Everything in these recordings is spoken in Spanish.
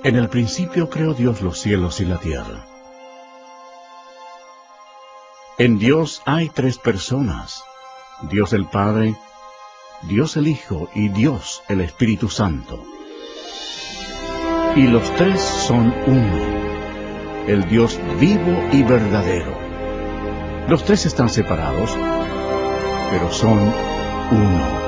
En el principio creó Dios los cielos y la tierra. En Dios hay tres personas: Dios el Padre, Dios el Hijo y Dios el Espíritu Santo. Y los tres son uno, el Dios vivo y verdadero. Los tres están separados, pero son uno.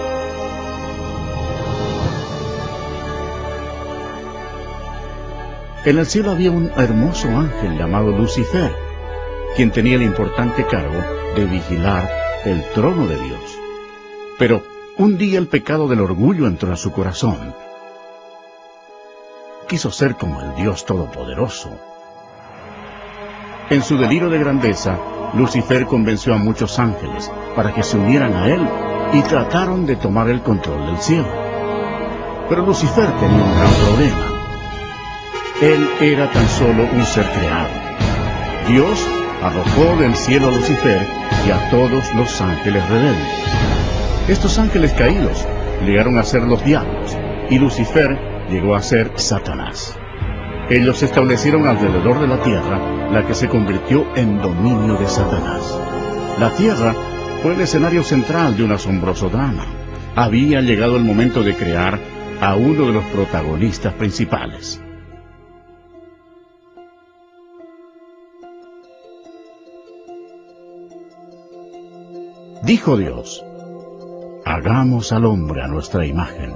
En el cielo había un hermoso ángel llamado Lucifer, quien tenía el importante cargo de vigilar el trono de Dios. Pero un día el pecado del orgullo entró en su corazón. Quiso ser como el Dios Todopoderoso. En su delirio de grandeza, Lucifer convenció a muchos ángeles para que se unieran a él y trataron de tomar el control del cielo. Pero Lucifer tenía un gran problema. Él era tan solo un ser creado. Dios arrojó del cielo a Lucifer y a todos los ángeles rebeldes. Estos ángeles caídos llegaron a ser los diablos, y Lucifer llegó a ser Satanás. Ellos se establecieron alrededor de la tierra, la que se convirtió en dominio de Satanás. La tierra fue el escenario central de un asombroso drama. Había llegado el momento de crear a uno de los protagonistas principales. Dijo Dios: hagamos al hombre a nuestra imagen,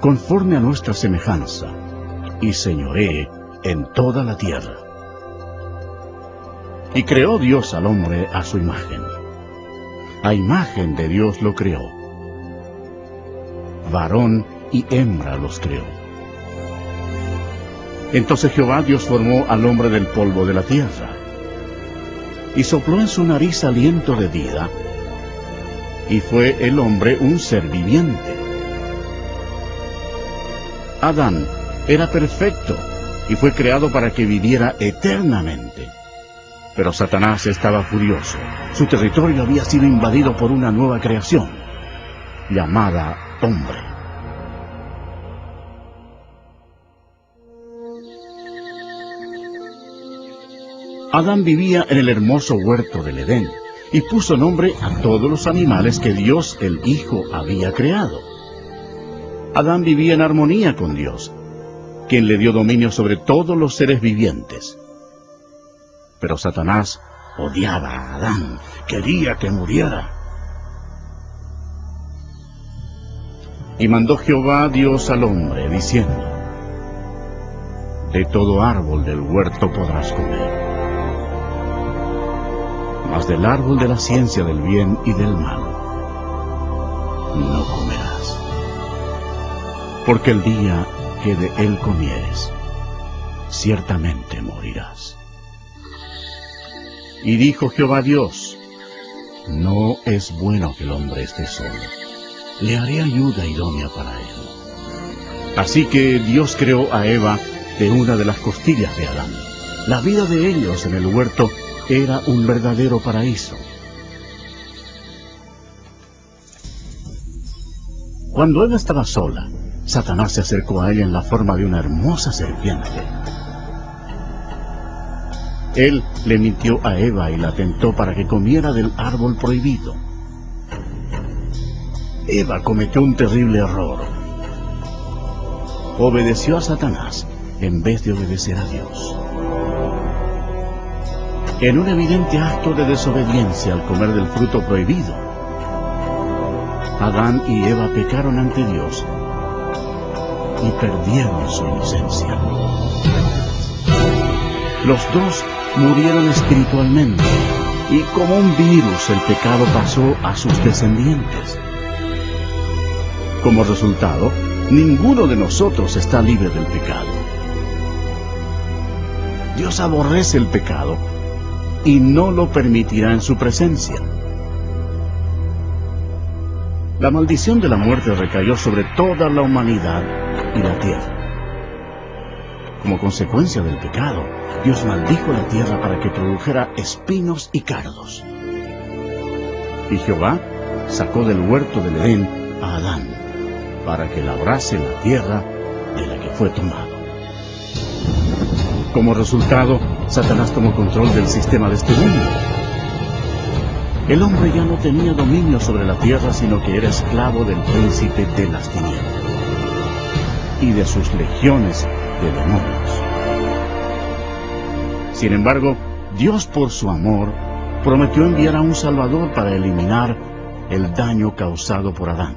conforme a nuestra semejanza, y señoree en toda la tierra. Y creó Dios al hombre a su imagen. A imagen de Dios lo creó. Varón y hembra los creó. Entonces Jehová Dios formó al hombre del polvo de la tierra, y sopló en su nariz aliento de vida, y fue el hombre un ser viviente. Adán era perfecto y fue creado para que viviera eternamente. Pero Satanás estaba furioso. Su territorio había sido invadido por una nueva creación, llamada hombre. Adán vivía en el hermoso huerto del Edén, y puso nombre a todos los animales que Dios el Hijo había creado. Adán vivía en armonía con Dios, quien le dio dominio sobre todos los seres vivientes. Pero Satanás odiaba a Adán, quería que muriera. Y mandó Jehová Dios al hombre, diciendo: de todo árbol del huerto podrás comer, mas del árbol de la ciencia del bien y del mal no comerás, porque el día que de él comieres, ciertamente morirás. Y dijo Jehová Dios: no es bueno que el hombre esté solo, le haré ayuda idónea para él. Así que Dios creó a Eva de una de las costillas de Adán. La vida de ellos en el huerto era un verdadero paraíso. Cuando Eva estaba sola, Satanás se acercó a ella en la forma de una hermosa serpiente. Él le mintió a Eva y la tentó para que comiera del árbol prohibido. Eva cometió un terrible error. Obedeció a Satanás en vez de obedecer a Dios. En un evidente acto de desobediencia al comer del fruto prohibido, Adán y Eva pecaron ante Dios y perdieron su inocencia. Los dos murieron espiritualmente, y como un virus el pecado pasó a sus descendientes. Como resultado, ninguno de nosotros está libre del pecado. Dios aborrece el pecado y no lo permitirá en su presencia. La maldición de la muerte recayó sobre toda la humanidad y la tierra. Como consecuencia del pecado, Dios maldijo la tierra para que produjera espinos y cardos. Y Jehová sacó del huerto del Edén a Adán, para que labrase la tierra de la que fue tomado. Como resultado, Satanás tomó control del sistema de este mundo. El hombre ya no tenía dominio sobre la tierra, sino que era esclavo del príncipe de las tinieblas y de sus legiones de demonios. Sin embargo, Dios, por su amor, prometió enviar a un Salvador para eliminar el daño causado por Adán.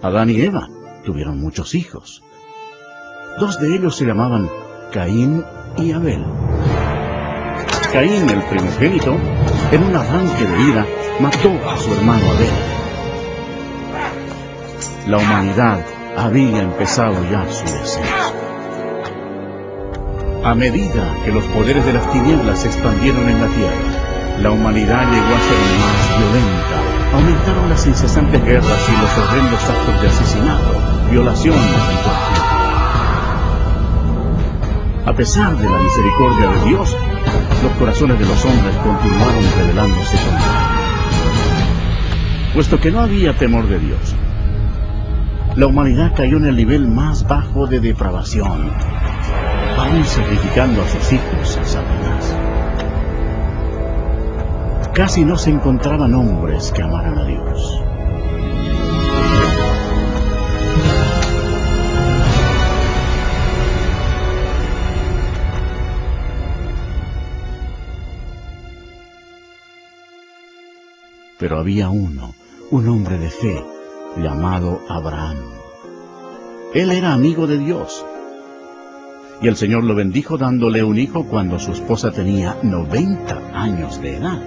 Adán y Eva tuvieron muchos hijos. 2 de ellos se llamaban Caín y Abel. Caín, el primogénito, en un arranque de ira, mató a su hermano Abel. La humanidad había empezado ya su descenso. A medida que los poderes de las tinieblas se expandieron en la tierra, la humanidad llegó a ser más violenta. Aumentaron las incesantes guerras y los horrendos actos de asesinato, violación y tortura. A pesar de la misericordia de Dios, los corazones de los hombres continuaron rebelándose contra Él. Puesto que no había temor de Dios, la humanidad cayó en el nivel más bajo de depravación, aún sacrificando a sus hijos a Satanás. Casi no se encontraban hombres que amaran a Dios. Pero había un hombre de fe, llamado Abraham. Él era amigo de Dios. Y el Señor lo bendijo dándole un hijo cuando su esposa tenía 90 años de edad.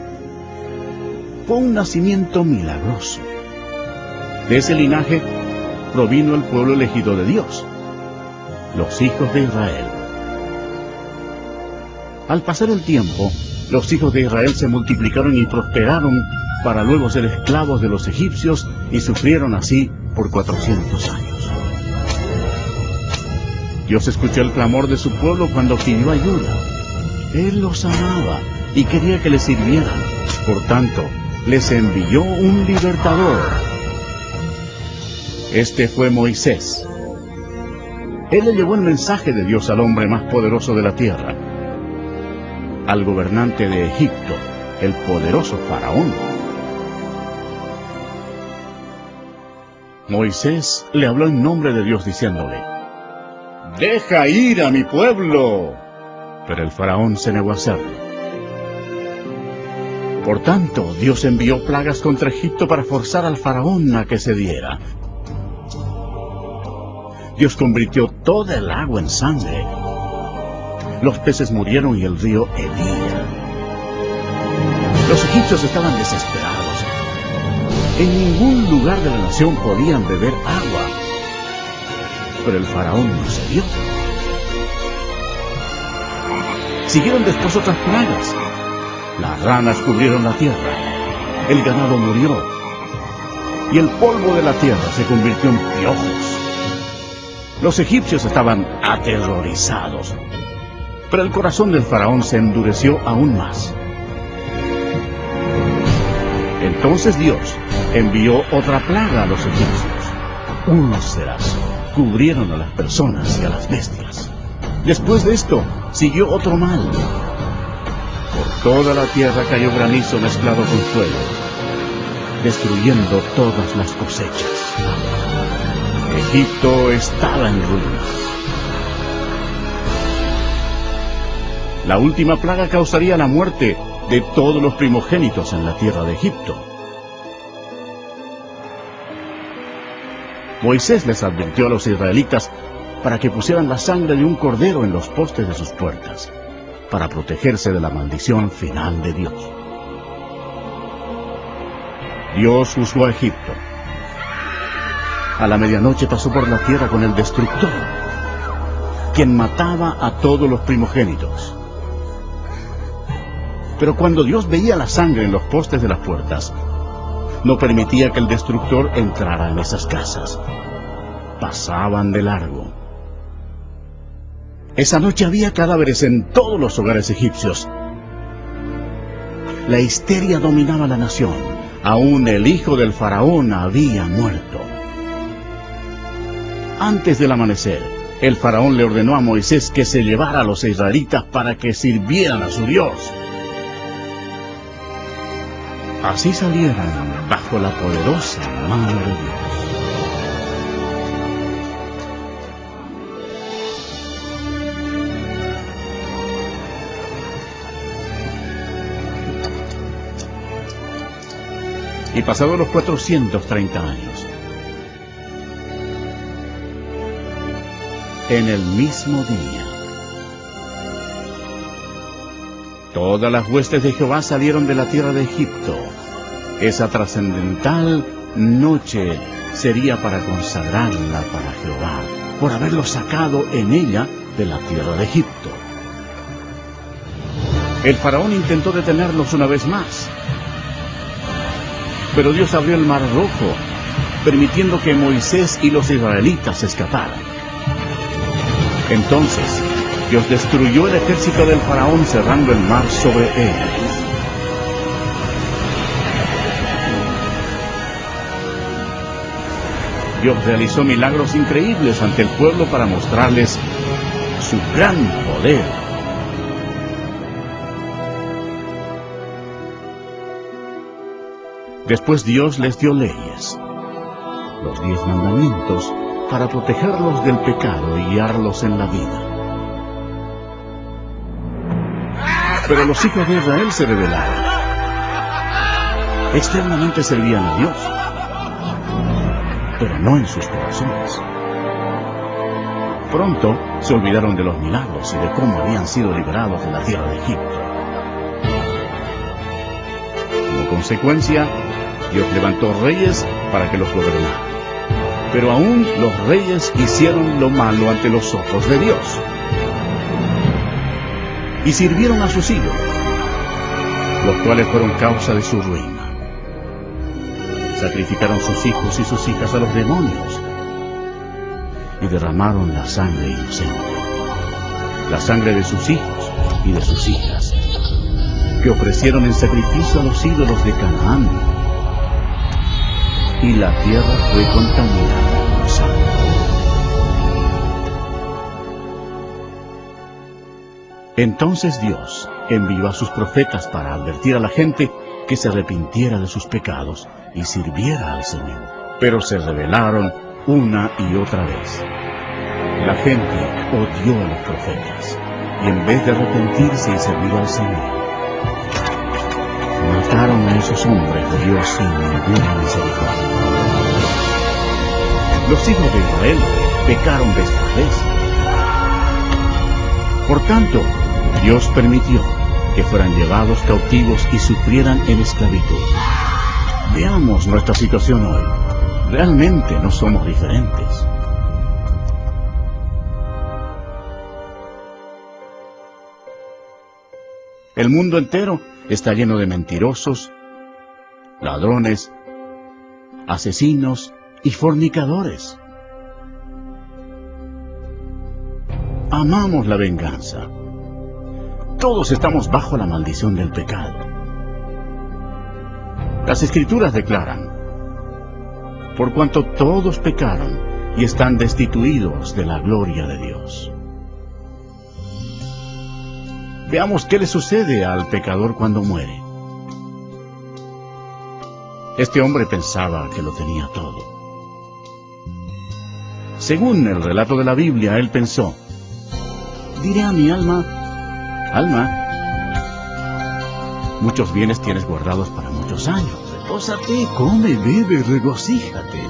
Fue un nacimiento milagroso. De ese linaje provino el pueblo elegido de Dios, los hijos de Israel. Al pasar el tiempo, los hijos de Israel se multiplicaron y prosperaron para luego ser esclavos de los egipcios y sufrieron así por 400 años. Dios escuchó el clamor de su pueblo cuando pidió ayuda. Él los amaba y quería que le sirvieran. Por tanto, les envió un libertador. Este fue Moisés. Él le llevó el mensaje de Dios al hombre más poderoso de la tierra, al gobernante de Egipto, el poderoso faraón. Moisés le habló en nombre de Dios diciéndole: «Deja ir a mi pueblo». Pero el faraón se negó a hacerlo. Por tanto, Dios envió plagas contra Egipto para forzar al faraón a que cediera. Dios convirtió toda el agua en sangre. Los peces murieron y el río hedía. Los egipcios estaban desesperados. En ningún lugar de la nación podían beber agua. Pero el faraón no cedió. Siguieron después otras plagas. Las ranas cubrieron la tierra, el ganado murió, y el polvo de la tierra se convirtió en piojos. Los egipcios estaban aterrorizados, pero el corazón del faraón se endureció aún más. Entonces Dios envió otra plaga a los egipcios. Úlceras cubrieron a las personas y a las bestias. Después de esto, siguió otro mal. Por toda la tierra cayó granizo mezclado con fuego, destruyendo todas las cosechas. Egipto estaba en ruinas. La última plaga causaría la muerte de todos los primogénitos en la tierra de Egipto. Moisés les advirtió a los israelitas para que pusieran la sangre de un cordero en los postes de sus puertas, para protegerse de la maldición final de Dios. Dios juzgó a Egipto. A la medianoche pasó por la tierra con el destructor, quien mataba a todos los primogénitos. Pero cuando Dios veía la sangre en los postes de las puertas, no permitía que el destructor entrara en esas casas. Pasaban de largo. Esa noche había cadáveres en todos los hogares egipcios. La histeria dominaba la nación. Aún el hijo del faraón había muerto. Antes del amanecer, el faraón le ordenó a Moisés que se llevara a los israelitas para que sirvieran a su Dios. Así salieron bajo la poderosa mano de Dios. Y pasados los 430 años, en el mismo día, todas las huestes de Jehová salieron de la tierra de Egipto. Esa trascendental noche sería para consagrarla para Jehová, por haberlo sacado en ella de la tierra de Egipto. El faraón intentó detenerlos una vez más, pero Dios abrió el mar rojo, permitiendo que Moisés y los israelitas escaparan. Entonces, Dios destruyó el ejército del faraón cerrando el mar sobre ellos. Dios realizó milagros increíbles ante el pueblo para mostrarles su gran poder. Después Dios les dio leyes, los 10 mandamientos, para protegerlos del pecado y guiarlos en la vida. Pero los hijos de Israel se rebelaron. Externamente servían a Dios, pero no en sus corazones. Pronto se olvidaron de los milagros y de cómo habían sido liberados de la tierra de Egipto. Como consecuencia, Dios levantó reyes para que los gobernaran. Pero aún los reyes hicieron lo malo ante los ojos de Dios. Y sirvieron a sus ídolos, los cuales fueron causa de su ruina. Sacrificaron sus hijos y sus hijas a los demonios y derramaron la sangre inocente, la sangre de sus hijos y de sus hijas, que ofrecieron en sacrificio a los ídolos de Canaán. Y la tierra fue contaminada con sangre. Entonces Dios envió a sus profetas para advertir a la gente que se arrepintiera de sus pecados y sirviera al Señor. Pero se rebelaron una y otra vez. La gente odió a los profetas, y en vez de arrepentirse y servir al Señor, mataron a esos hombres de Dios sin ninguna misericordia. Los hijos de Israel pecaron vez tras vez. Por tanto, Dios permitió que fueran llevados cautivos y sufrieran en esclavitud. Veamos nuestra situación hoy. Realmente no somos diferentes. El mundo entero está lleno de mentirosos, ladrones, asesinos y fornicadores. Amamos la venganza. Todos estamos bajo la maldición del pecado. Las Escrituras declaran: por cuanto todos pecaron y están destituidos de la gloria de Dios. Veamos qué le sucede al pecador cuando muere. Este hombre pensaba que lo tenía todo. Según el relato de la Biblia, él pensó: diré a mi alma, alma, muchos bienes tienes guardados para muchos años. Repósate, come, bebe, regocíjate.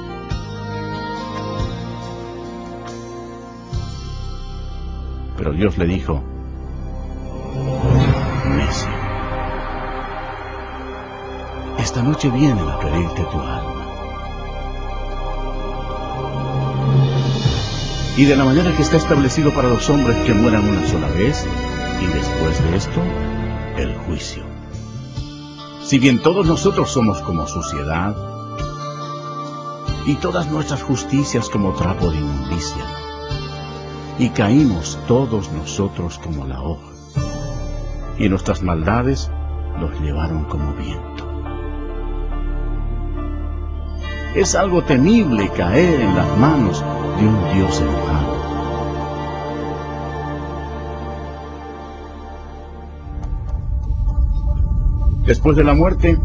Pero Dios le dijo: necio, esta noche vienen a pedirte tu alma. Y de la manera que está establecido para los hombres que mueran una sola vez, y después de esto, el juicio. Si bien todos nosotros somos como suciedad, y todas nuestras justicias como trapo de inmundicia, y caímos todos nosotros como la hoja, y nuestras maldades los llevaron como viento. Es algo temible caer en las manos de un Dios enojado. Después de la muerte,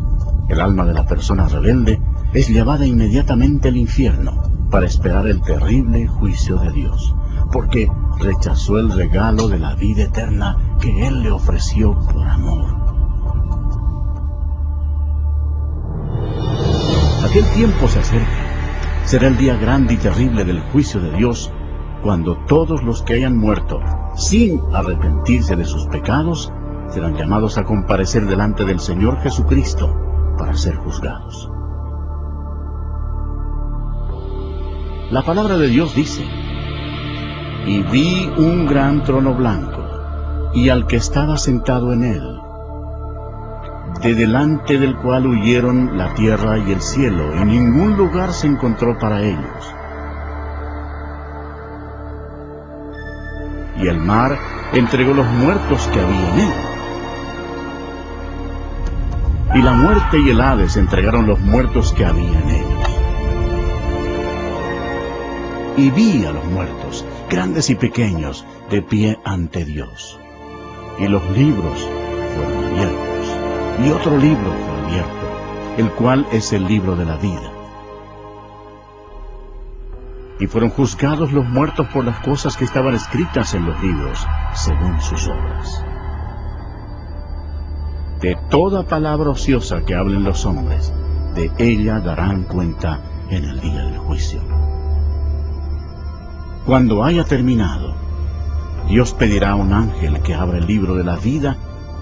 el alma de la persona rebelde es llevada inmediatamente al infierno para esperar el terrible juicio de Dios, porque rechazó el regalo de la vida eterna que Él le ofreció por amor. Aquel tiempo se acerca. Será el día grande y terrible del juicio de Dios, cuando todos los que hayan muerto sin arrepentirse de sus pecados serán llamados a comparecer delante del Señor Jesucristo para ser juzgados. La palabra de Dios dice: y vi un gran trono blanco, y al que estaba sentado en él, de delante del cual huyeron la tierra y el cielo, y ningún lugar se encontró para ellos. Y el mar entregó los muertos que había en él. Y la muerte y el Hades entregaron los muertos que había en ellos. Y vi a los muertos, grandes y pequeños, de pie ante Dios. Y los libros fueron abiertos. Y otro libro fue abierto, el cual es el libro de la vida. Y fueron juzgados los muertos por las cosas que estaban escritas en los libros, según sus obras. De toda palabra ociosa que hablen los hombres, de ella darán cuenta en el día del juicio. Cuando haya terminado, Dios pedirá a un ángel que abra el libro de la vida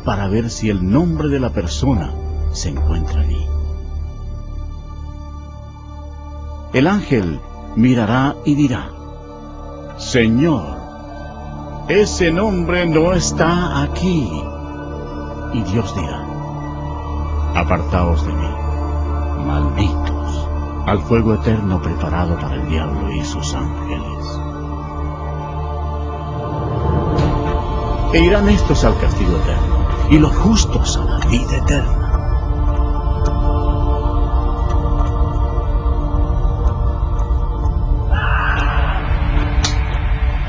para ver si el nombre de la persona se encuentra allí. El ángel mirará y dirá: Señor, ese nombre no está aquí. Y Dios dirá: apartaos de mí, malditos, al fuego eterno preparado para el diablo y sus ángeles. E irán estos al castigo eterno, y los justos a la vida eterna.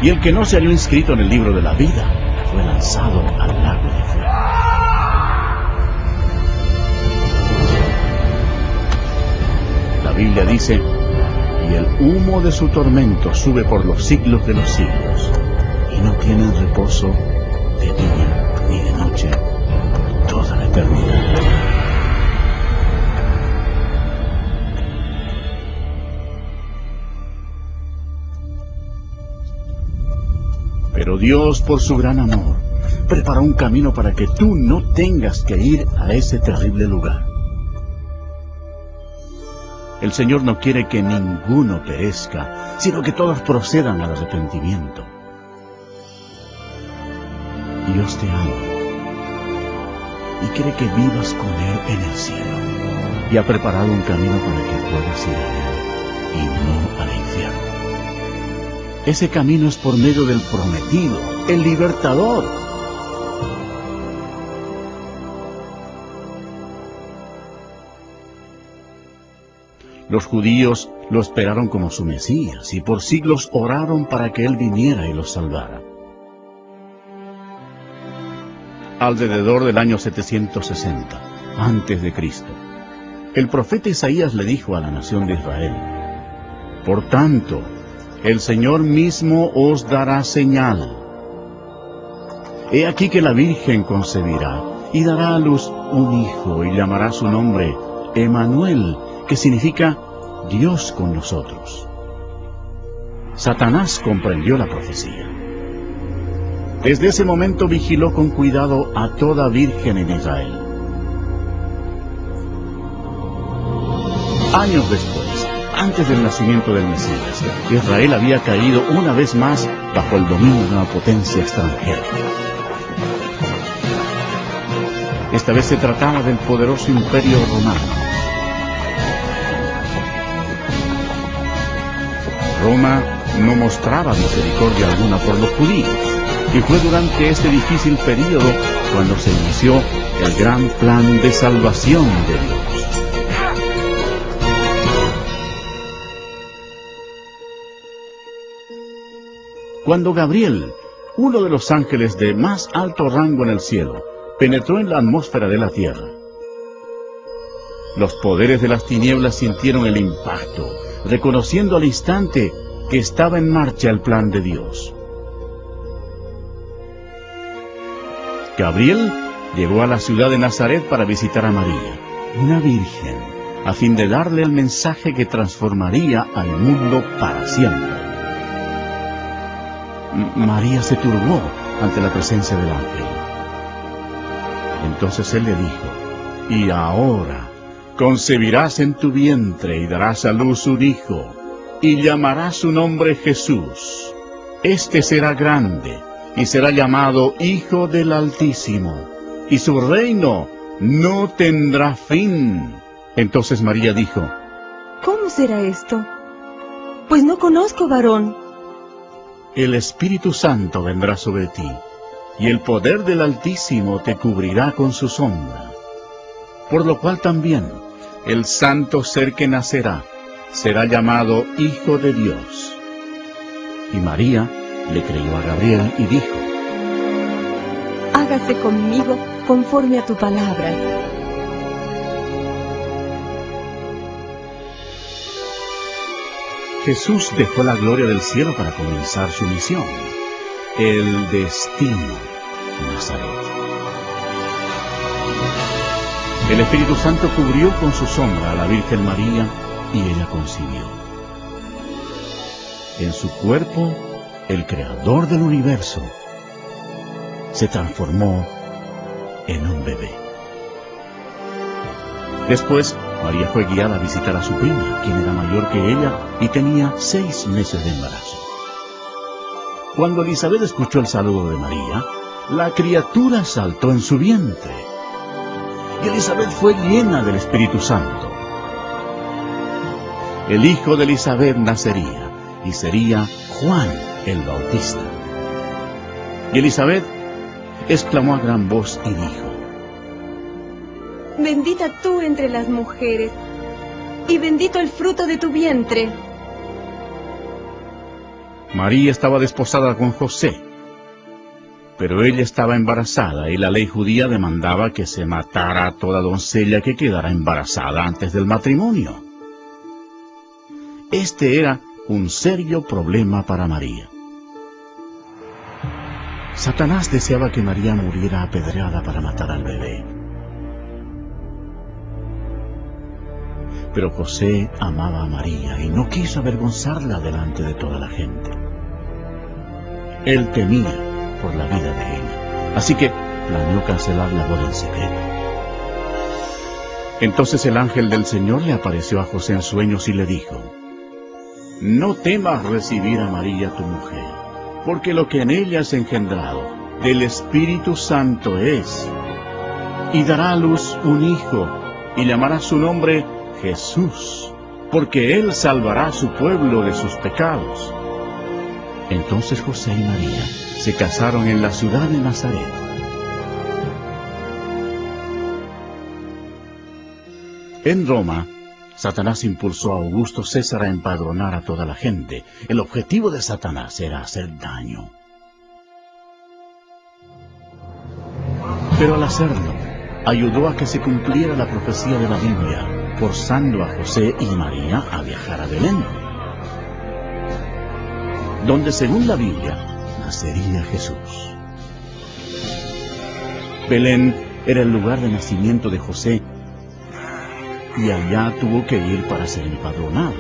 Y el que no se halló inscrito en el libro de la vida fue lanzado al lago de fuego. La Biblia dice: y el humo de su tormento sube por los siglos de los siglos, y no tienen reposo de día ni de noche por toda la eternidad. Pero Dios, por su gran amor, preparó un camino para que tú no tengas que ir a ese terrible lugar. El Señor no quiere que ninguno perezca, sino que todos procedan al arrepentimiento. Dios te ama y quiere que vivas con Él en el cielo, y ha preparado un camino para que puedas ir a Él y no al infierno. Ese camino es por medio del prometido, el libertador. Los judíos lo esperaron como su Mesías, y por siglos oraron para que Él viniera y los salvara. Alrededor del año 760, antes de Cristo, el profeta Isaías le dijo a la nación de Israel: por tanto, el Señor mismo os dará señal. He aquí que la Virgen concebirá y dará a luz un hijo, y llamará su nombre Emmanuel, que significa Dios con nosotros. Satanás comprendió la profecía. Desde ese momento vigiló con cuidado a toda virgen en Israel. Años después, antes del nacimiento del Mesías, Israel había caído una vez más bajo el dominio de una potencia extranjera. Esta vez se trataba del poderoso imperio romano. Roma no mostraba misericordia alguna por los judíos, y fue durante este difícil período cuando se inició el gran plan de salvación de Dios. Cuando Gabriel, uno de los ángeles de más alto rango en el cielo, penetró en la atmósfera de la tierra, los poderes de las tinieblas sintieron el impacto, reconociendo al instante que estaba en marcha el plan de Dios. Gabriel llegó a la ciudad de Nazaret para visitar a María, una virgen, a fin de darle el mensaje que transformaría al mundo para siempre. María se turbó ante la presencia del ángel. Entonces él le dijo: «Y ahora concebirás en tu vientre y darás a luz un hijo, y llamarás su nombre Jesús. Este será grande, y será llamado Hijo del Altísimo, y su reino no tendrá fin». Entonces María dijo: «¿Cómo será esto? Pues no conozco varón». «El Espíritu Santo vendrá sobre ti, y el poder del Altísimo te cubrirá con su sombra. Por lo cual también el santo ser que nacerá será llamado Hijo de Dios». Y María le creyó a Gabriel y dijo: «Hágase conmigo conforme a tu palabra». Jesús dejó la gloria del cielo para comenzar su misión, el destino de Nazaret. El Espíritu Santo cubrió con su sombra a la Virgen María y ella concibió. En su cuerpo, el Creador del universo se transformó en un bebé. Después, María fue guiada a visitar a su prima, quien era mayor que ella y tenía 6 meses de embarazo. Cuando Elisabet escuchó el saludo de María, la criatura saltó en su vientre. Y Elisabet fue llena del Espíritu Santo. El hijo de Elisabet nacería, y sería Juan el Bautista. Y Elisabet exclamó a gran voz y dijo: «Bendita tú entre las mujeres, y bendito el fruto de tu vientre». María estaba desposada con José, pero ella estaba embarazada, y la ley judía demandaba que se matara a toda doncella que quedara embarazada antes del matrimonio. Este era un serio problema para María. Satanás deseaba que María muriera apedreada para matar al bebé. Pero José amaba a María y no quiso avergonzarla delante de toda la gente. Él temía por la vida de ella, así que planeó cancelar la boda en secreto. Entonces el ángel del Señor le apareció a José en sueños y le dijo: «No temas recibir a María tu mujer, porque lo que en ella es engendrado del Espíritu Santo es, y dará a luz un hijo, y llamará su nombre Jesús, porque él salvará a su pueblo de sus pecados». Entonces José y María se casaron en la ciudad de Nazaret. En Roma, Satanás impulsó a Augusto César a empadronar a toda la gente. El objetivo de Satanás era hacer daño. Pero al hacerlo, ayudó a que se cumpliera la profecía de la Biblia, forzando a José y María a viajar a Belén, donde según la Biblia nacería Jesús. Belén era el lugar de nacimiento de José, y allá tuvo que ir para ser empadronado.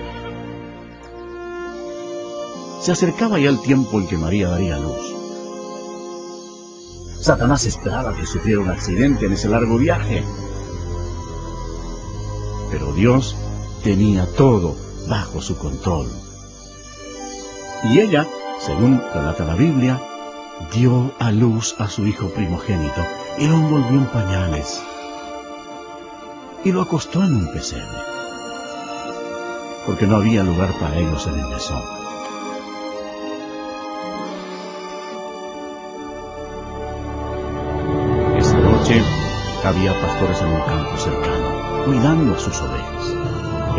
Se acercaba ya el tiempo en que María daría luz. Satanás esperaba que sufriera un accidente en ese largo viaje, pero Dios tenía todo bajo su control. Y ella, según relata la Biblia, dio a luz a su hijo primogénito y lo envolvió en pañales y lo acostó en un pesebre, porque no había lugar para ellos en el mesón. Esa noche había pastores en un campo cercano, cuidando a sus ovejas.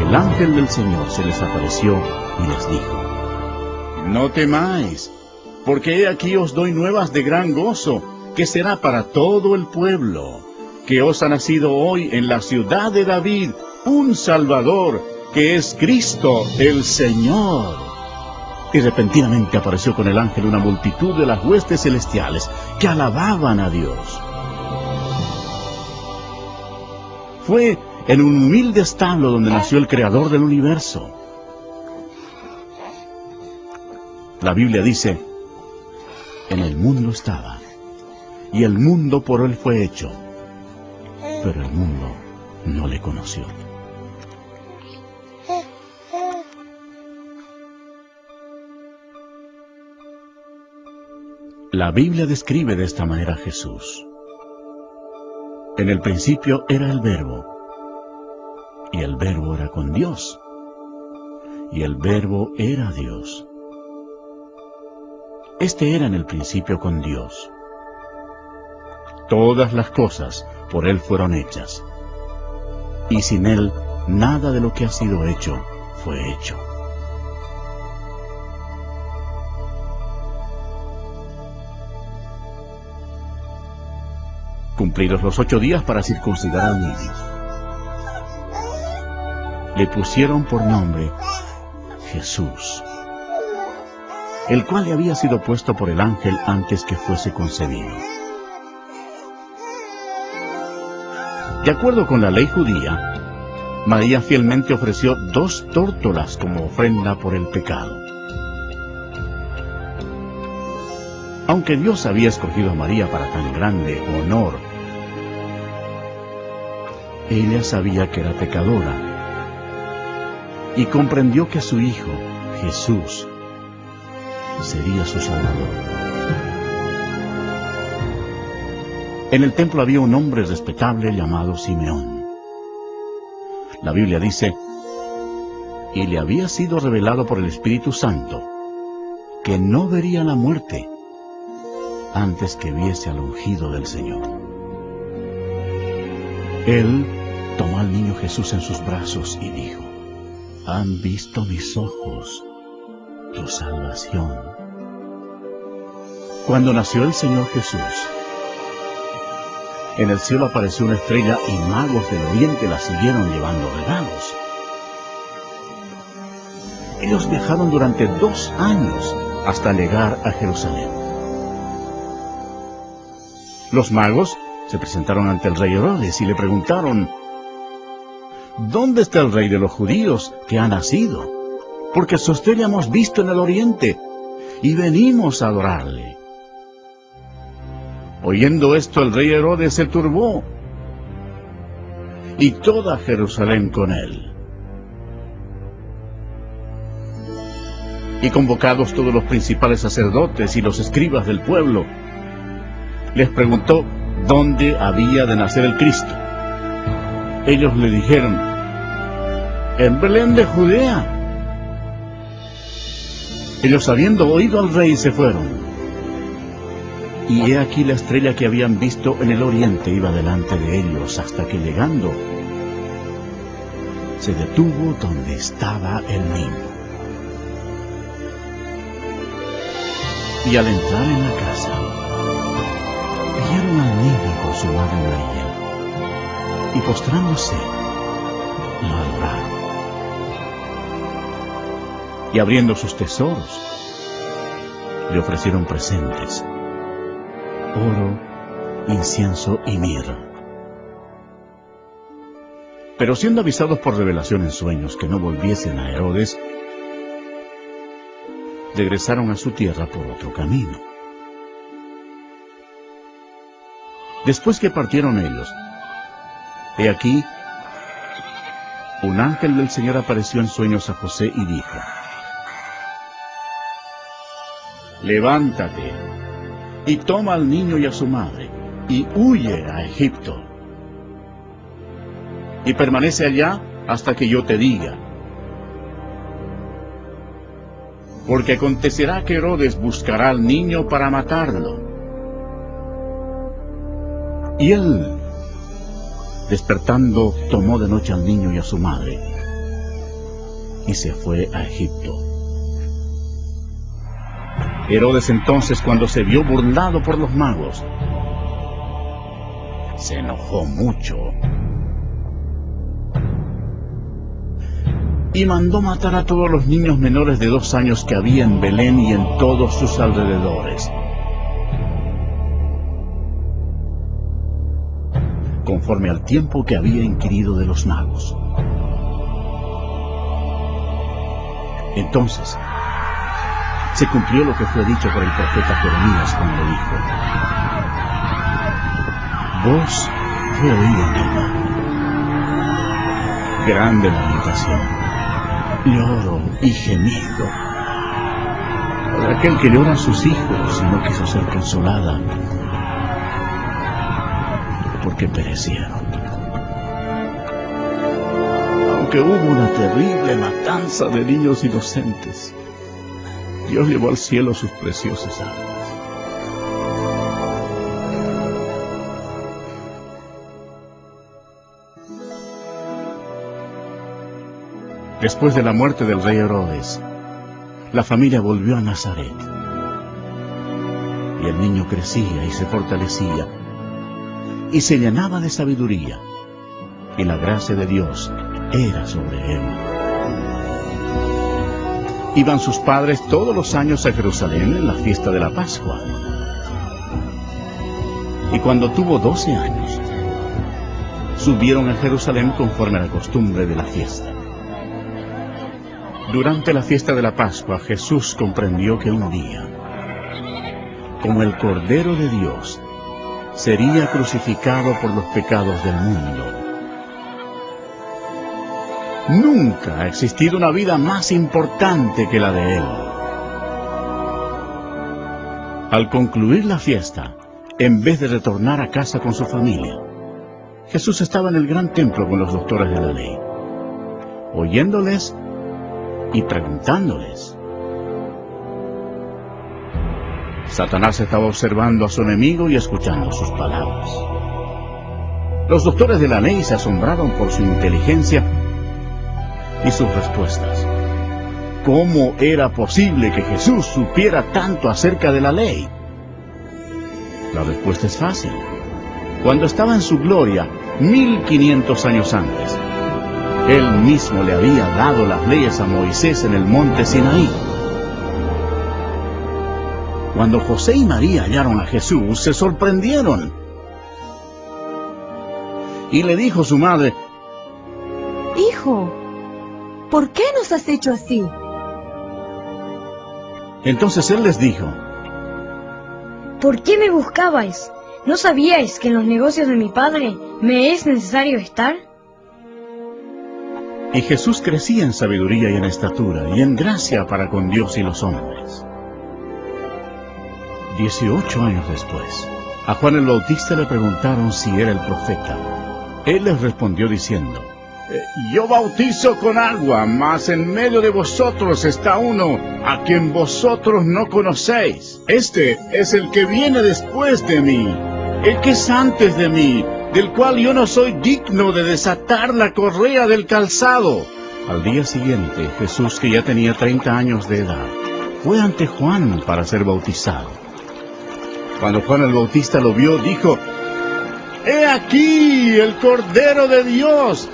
El ángel del Señor se les apareció y les dijo: «No temáis, porque he aquí os doy nuevas de gran gozo, que será para todo el pueblo, que os ha nacido hoy en la ciudad de David un Salvador, que es Cristo el Señor. Y repentinamente apareció con el ángel una multitud de las huestes celestiales, que alababan a Dios. Fue en un humilde establo donde nació el Creador del universo. La Biblia dice: en el mundo estaba, y el mundo por él fue hecho, pero el mundo no le conoció. La Biblia describe de esta manera a Jesús. En el principio era el Verbo, y el Verbo era con Dios, y el Verbo era Dios. Este era en el principio con Dios. Todas las cosas por Él fueron hechas, y sin Él nada de lo que ha sido hecho fue hecho. Cumplidos los 8 días para circuncidar al niño, le pusieron por nombre Jesús, el cual le había sido puesto por el ángel antes que fuese concebido. De acuerdo con la ley judía, María fielmente ofreció 2 tórtolas como ofrenda por el pecado. Aunque Dios había escogido a María para tan grande honor, ella sabía que era pecadora y comprendió que su hijo, Jesús, sería su Salvador. En el templo había un hombre respetable llamado Simeón. La Biblia dice: y le había sido revelado por el Espíritu Santo que no vería la muerte antes que viese al ungido del Señor. Él tomó al niño Jesús en sus brazos y dijo: han visto mis ojos tu salvación. Cuando nació el Señor Jesús, en el cielo apareció una estrella y magos del oriente la siguieron llevando regalos. Ellos viajaron durante 2 años hasta llegar a Jerusalén. Los magos se presentaron ante el rey Herodes y le preguntaron: ¿dónde está el rey de los judíos que ha nacido? Porque su estrella hemos visto en el oriente y venimos a adorarle. Oyendo esto, el rey Herodes se turbó, y toda Jerusalén con él. Y convocados todos los principales sacerdotes y los escribas del pueblo, les preguntó dónde había de nacer el Cristo. Ellos le dijeron: en Belén de Judea. Ellos, habiendo oído al rey, se fueron. Y he aquí la estrella que habían visto en el oriente iba delante de ellos, hasta que llegando, se detuvo donde estaba el niño. Y al entrar en la casa, vieron al niño con su madre María, y postrándose, lo adoraron. Y abriendo sus tesoros, le ofrecieron presentes: oro, incienso y mirra. Pero siendo avisados por revelación en sueños que no volviesen a Herodes, regresaron a su tierra por otro camino. Después que partieron ellos, he aquí, un ángel del Señor apareció en sueños a José y dijo: levántate y toma al niño y a su madre, y huye a Egipto, y permanece allá hasta que yo te diga. Porque acontecerá que Herodes buscará al niño para matarlo. Y él, despertando, tomó de noche al niño y a su madre, y se fue a Egipto. Herodes entonces, cuando se vio burlado por los magos, se enojó mucho y mandó matar a todos los niños menores de 2 años que había en Belén y en todos sus alrededores, conforme al tiempo que había inquirido de los magos. Entonces se cumplió lo que fue dicho por el profeta Jeremías cuando dijo: voz fue oída en el mar, grande lamentación, lloro y gemido, por aquel que llora a sus hijos y no quiso ser consolada, porque perecieron. Aunque hubo una terrible matanza de niños inocentes, Dios llevó al cielo sus preciosas almas. Después de la muerte del rey Herodes, la familia volvió a Nazaret. Y el niño crecía y se fortalecía, y se llenaba de sabiduría, y la gracia de Dios era sobre él. Iban sus padres todos los años a Jerusalén en la fiesta de la Pascua. Y cuando tuvo 12 años, subieron a Jerusalén conforme a la costumbre de la fiesta. Durante la fiesta de la Pascua, Jesús comprendió que un día, como el Cordero de Dios, sería crucificado por los pecados del mundo. Nunca ha existido una vida más importante que la de Él. Al concluir la fiesta, en vez de retornar a casa con su familia, Jesús estaba en el gran templo con los doctores de la ley, oyéndoles y preguntándoles. Satanás estaba observando a su enemigo y escuchando sus palabras. Los doctores de la ley se asombraron por su inteligencia y sus respuestas. ¿Cómo era posible que Jesús supiera tanto acerca de la ley? La respuesta es fácil. Cuando estaba en su gloria, 1500 años antes, Él mismo le había dado las leyes a Moisés en el monte Sinaí. Cuando José y María hallaron a Jesús, se sorprendieron. Y le dijo su madre: Hijo, ¿por qué nos has hecho así? Entonces él les dijo: ¿por qué me buscabais? ¿No sabíais que en los negocios de mi padre me es necesario estar? Y Jesús crecía en sabiduría y en estatura y en gracia para con Dios y los hombres. 18 años después, a Juan el Bautista le preguntaron si era el profeta. Él les respondió diciendo: yo bautizo con agua, mas en medio de vosotros está uno a quien vosotros no conocéis. Este es el que viene después de mí, el que es antes de mí, del cual yo no soy digno de desatar la correa del calzado. Al día siguiente, Jesús, que ya tenía 30 años de edad, fue ante Juan para ser bautizado. Cuando Juan el Bautista lo vio, dijo: ¡he aquí el Cordero de Dios,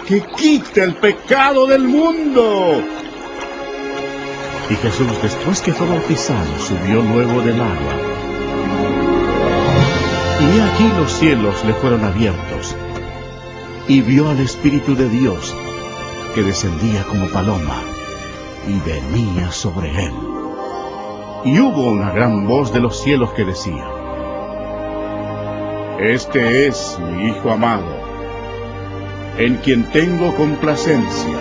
que quita el pecado del mundo! Y Jesús, después que fue bautizado, subió luego del agua. Y he aquí los cielos le fueron abiertos, y vio al Espíritu de Dios, que descendía como paloma, y venía sobre él. Y hubo una gran voz de los cielos que decía: este es mi Hijo amado, en quien tengo complacencia.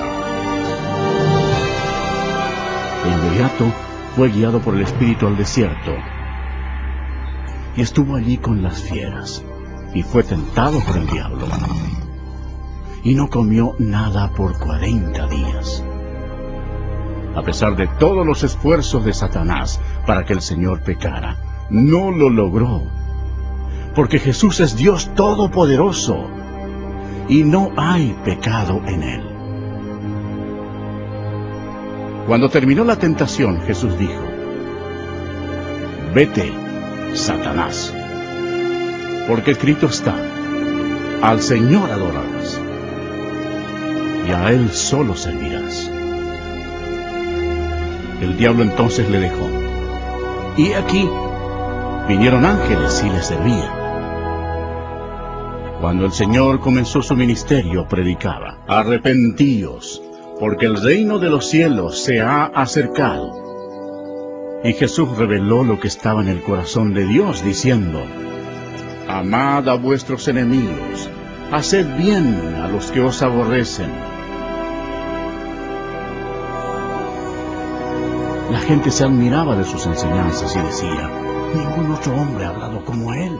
De inmediato fue guiado por el Espíritu al desierto, y estuvo allí con las fieras, y fue tentado por el diablo, y no comió nada por 40 días. A pesar de todos los esfuerzos de Satanás para que el Señor pecara, no lo logró, porque Jesús es Dios Todopoderoso, y no hay pecado en Él. Cuando terminó la tentación, Jesús dijo: vete, Satanás. Porque escrito está, al Señor adorarás, y a Él solo servirás. El diablo entonces le dejó. Y aquí vinieron ángeles y le servían. Cuando el Señor comenzó su ministerio, predicaba: arrepentíos, porque el reino de los cielos se ha acercado. Y Jesús reveló lo que estaba en el corazón de Dios, diciendo: amad a vuestros enemigos, haced bien a los que os aborrecen. La gente se admiraba de sus enseñanzas y decía: ningún otro hombre ha hablado como él.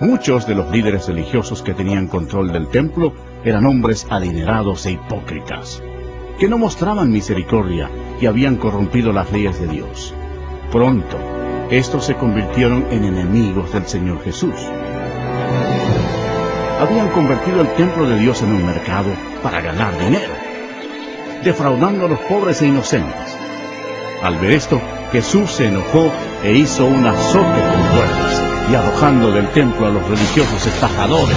Muchos de los líderes religiosos que tenían control del templo eran hombres adinerados e hipócritas, que no mostraban misericordia y habían corrompido las leyes de Dios. Pronto, estos se convirtieron en enemigos del Señor Jesús. Habían convertido el templo de Dios en un mercado para ganar dinero, defraudando a los pobres e inocentes. Al ver esto, Jesús se enojó e hizo un azote con cuerdas, y arrojando del templo a los religiosos estafadores,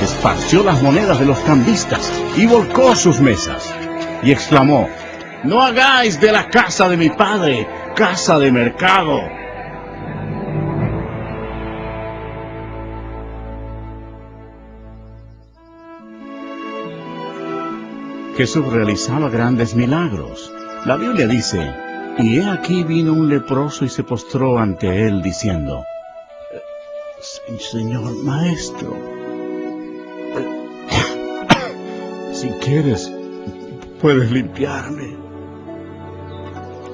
esparció las monedas de los cambistas y volcó sus mesas, y exclamó: no hagáis de la casa de mi padre casa de mercado. Jesús realizaba grandes milagros. La Biblia dice: y he aquí vino un leproso y se postró ante él diciendo: Señor Maestro, si quieres, puedes limpiarme.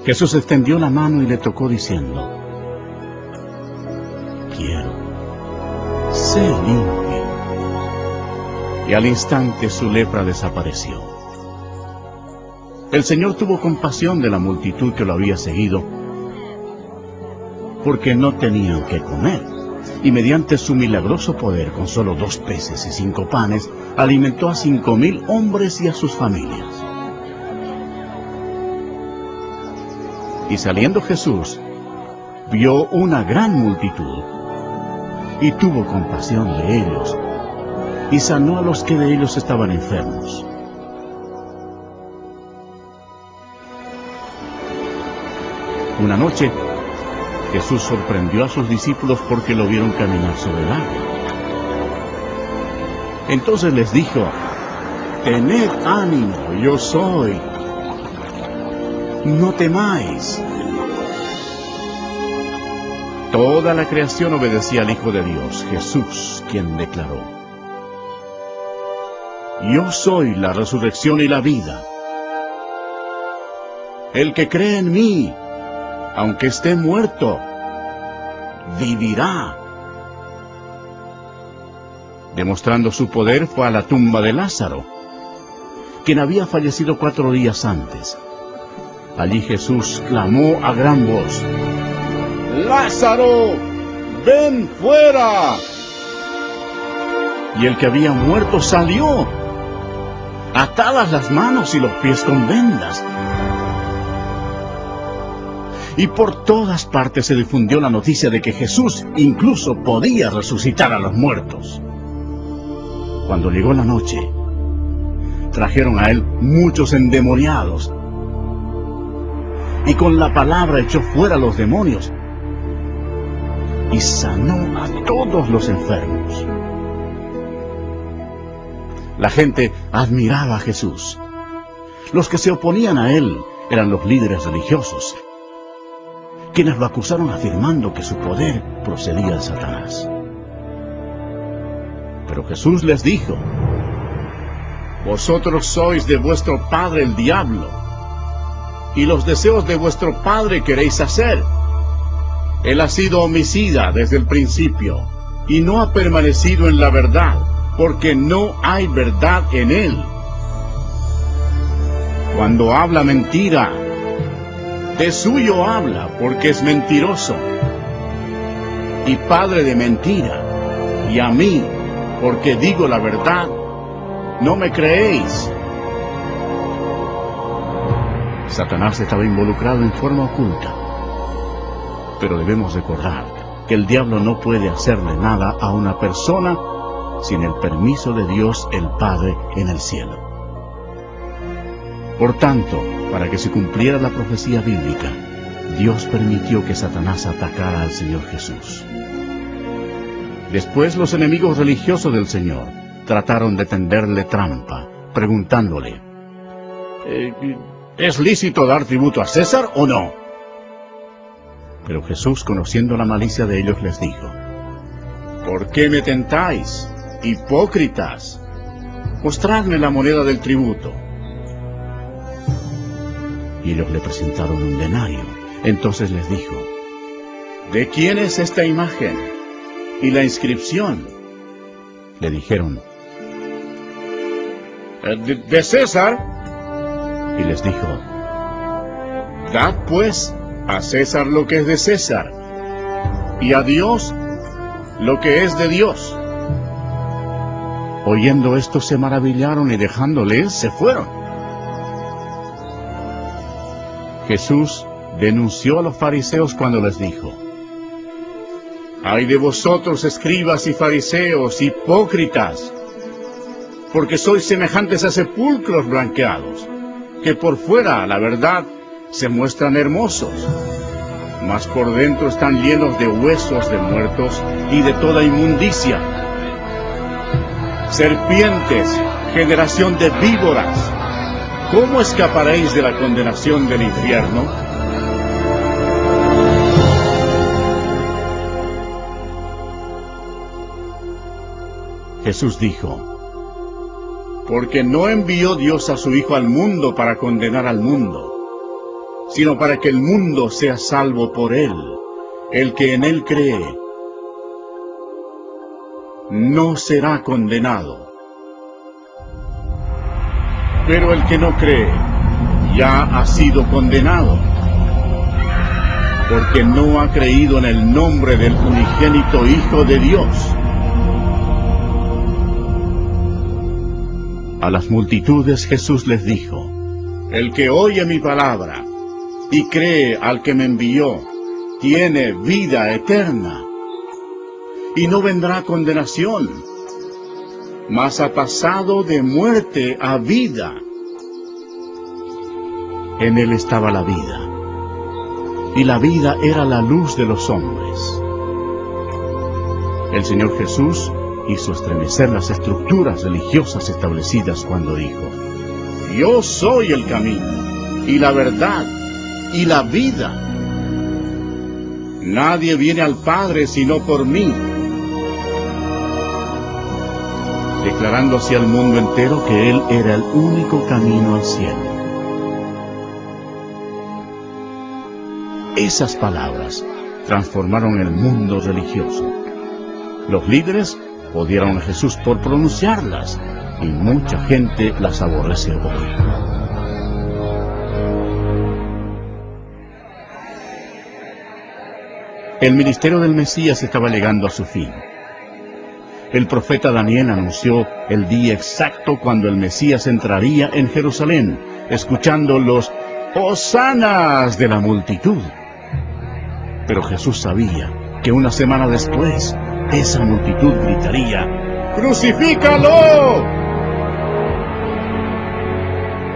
Jesús extendió la mano y le tocó diciendo: quiero, sé limpio. Y al instante su lepra desapareció. El Señor tuvo compasión de la multitud que lo había seguido, porque no tenían qué comer, y mediante su milagroso poder, con solo 2 peces y 5 panes, alimentó a 5,000 hombres y a sus familias. Y saliendo Jesús, vio una gran multitud, y tuvo compasión de ellos, y sanó a los que de ellos estaban enfermos. Una noche, Jesús sorprendió a sus discípulos porque lo vieron caminar sobre el agua. Entonces les dijo: tened ánimo, yo soy, no temáis. Toda la creación obedecía al Hijo de Dios, Jesús, quien declaró: yo soy la resurrección y la vida. El que cree en mí, aunque esté muerto, vivirá. Demostrando su poder, fue a la tumba de Lázaro, quien había fallecido 4 días antes. Allí Jesús clamó a gran voz: ¡Lázaro, ven fuera! Y el que había muerto salió, atadas las manos y los pies con vendas. Y por todas partes se difundió la noticia de que Jesús incluso podía resucitar a los muertos. Cuando llegó la noche, trajeron a él muchos endemoniados, y con la palabra echó fuera a los demonios, y sanó a todos los enfermos. La gente admiraba a Jesús. Los que se oponían a él eran los líderes religiosos, quienes lo acusaron afirmando que su poder procedía de Satanás. Pero Jesús les dijo: vosotros sois de vuestro padre el diablo, y los deseos de vuestro padre queréis hacer. Él ha sido homicida desde el principio, y no ha permanecido en la verdad, porque no hay verdad en él. Cuando habla mentira, de suyo habla, porque es mentiroso, y padre de mentira. Y a mí, porque digo la verdad, no me creéis. Satanás estaba involucrado en forma oculta. Pero debemos recordar que el diablo no puede hacerle nada a una persona sin el permiso de Dios el Padre en el cielo. Por tanto, para que se cumpliera la profecía bíblica, Dios permitió que Satanás atacara al Señor Jesús. Después los enemigos religiosos del Señor trataron de tenderle trampa, preguntándole, ¿es lícito dar tributo a César o no? Pero Jesús, conociendo la malicia de ellos, les dijo, ¿por qué me tentáis, hipócritas? Mostradme la moneda del tributo. Y ellos le presentaron un denario. Entonces les dijo, ¿de quién es esta imagen y la inscripción? Le dijeron, de César. Y les dijo, dad pues a César lo que es de César, y a Dios lo que es de Dios. Oyendo esto se maravillaron y dejándole se fueron. Jesús denunció a los fariseos cuando les dijo, ¡ay de vosotros, escribas y fariseos, hipócritas! Porque sois semejantes a sepulcros blanqueados, que por fuera, la verdad, se muestran hermosos, mas por dentro están llenos de huesos de muertos y de toda inmundicia. Serpientes, generación de víboras, ¿cómo escaparéis de la condenación del infierno? Jesús dijo, porque no envió Dios a su Hijo al mundo para condenar al mundo, sino para que el mundo sea salvo por él. El que en él cree no será condenado. Pero el que no cree ya ha sido condenado, porque no ha creído en el nombre del unigénito Hijo de Dios. A las multitudes Jesús les dijo, el que oye mi palabra y cree al que me envió, tiene vida eterna, y no vendrá condenación, mas ha pasado de muerte a vida. En él estaba la vida, y la vida era la luz de los hombres. El Señor Jesús hizo estremecer las estructuras religiosas establecidas cuando dijo, yo soy el camino, y la verdad, y la vida. Nadie viene al Padre sino por mí. Declarando así al mundo entero que Él era el único camino al cielo. Esas palabras transformaron el mundo religioso. Los líderes odiaron a Jesús por pronunciarlas, y mucha gente las aborrece hoy. El ministerio del Mesías estaba llegando a su fin. El profeta Daniel anunció el día exacto cuando el Mesías entraría en Jerusalén, escuchando los hosanas de la multitud. Pero Jesús sabía que una semana después, esa multitud gritaría, ¡crucifícalo!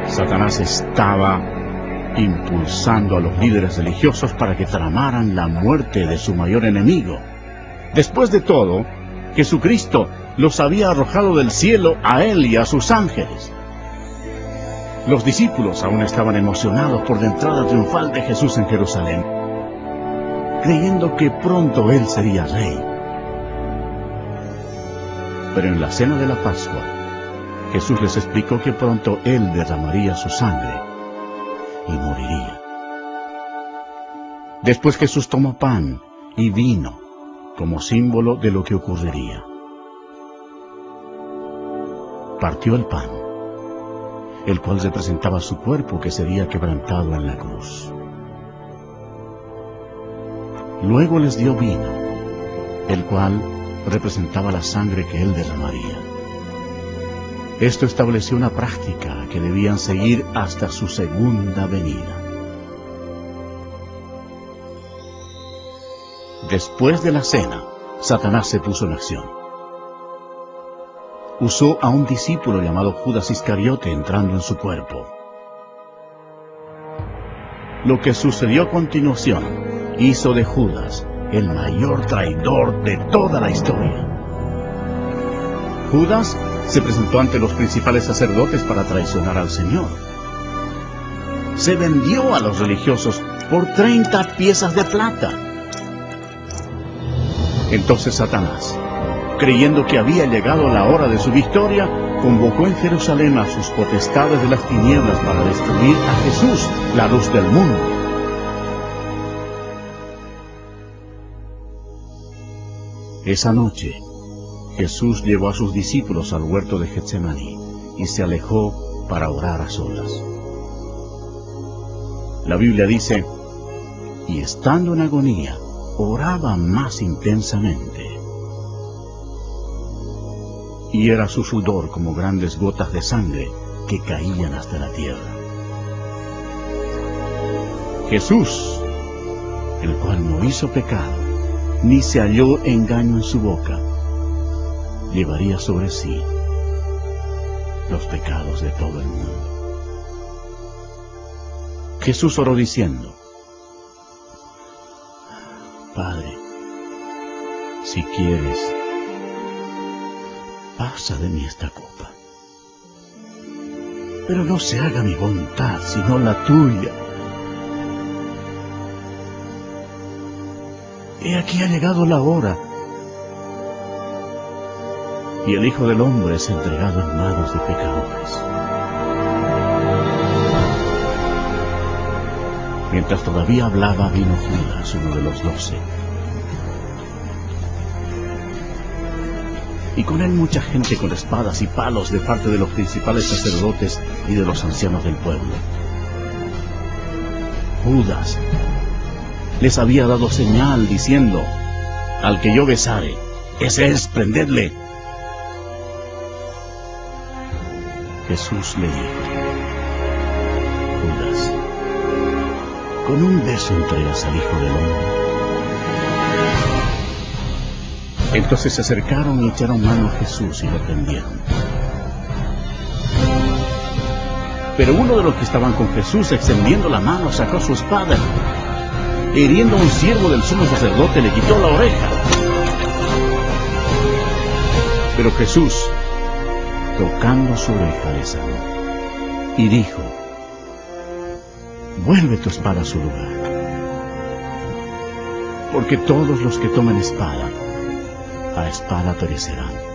Satanás estaba impulsando a los líderes religiosos para que tramaran la muerte de su mayor enemigo. Después de todo, Jesucristo los había arrojado del cielo a él y a sus ángeles. Los discípulos aún estaban emocionados por la entrada triunfal de Jesús en Jerusalén, creyendo que pronto él sería rey. Pero en la cena de la Pascua, Jesús les explicó que pronto él derramaría su sangre y moriría. Después Jesús tomó pan y vino como símbolo de lo que ocurriría. Partió el pan, el cual representaba su cuerpo que sería quebrantado en la cruz. Luego les dio vino, el cual representaba la sangre que él derramaría. Esto estableció una práctica que debían seguir hasta su segunda venida. Después de la cena, Satanás se puso en acción. Usó a un discípulo llamado Judas Iscariote entrando en su cuerpo. Lo que sucedió a continuación hizo de Judas el mayor traidor de toda la historia. Judas se presentó ante los principales sacerdotes para traicionar al Señor. Se vendió a los religiosos por 30 piezas de plata. Entonces Satanás, creyendo que había llegado la hora de su victoria, convocó en Jerusalén a sus potestades de las tinieblas para destruir a Jesús, la luz del mundo. Esa noche, Jesús llevó a sus discípulos al huerto de Getsemaní y se alejó para orar a solas. La Biblia dice, y estando en agonía, oraba más intensamente. Y era su sudor como grandes gotas de sangre que caían hasta la tierra. Jesús, el cual no hizo pecado, ni se halló engaño en su boca, llevaría sobre sí los pecados de todo el mundo. Jesús oró diciendo, Padre, si quieres, pasa de mí esta copa. Pero no se haga mi voluntad, sino la tuya. He aquí ha llegado la hora, y el Hijo del Hombre es entregado en manos de pecadores. Mientras todavía hablaba, vino Judas, uno de los 12. Y con él mucha gente con espadas y palos de parte de los principales sacerdotes y de los ancianos del pueblo. Judas les había dado señal diciendo, al que yo besare, ese es, prendedle. Jesús le dijo, Judas, ¿con un beso entregas al Hijo del Hombre? Entonces se acercaron y echaron mano a Jesús y lo prendieron. Pero uno de los que estaban con Jesús, extendiendo la mano, sacó su espada. Hiriendo a un siervo del sumo sacerdote, le quitó la oreja. Pero Jesús, tocando su oreja, le sanó. Y dijo, vuelve tu espada a su lugar. Porque todos los que tomen espada, a espada perecerán.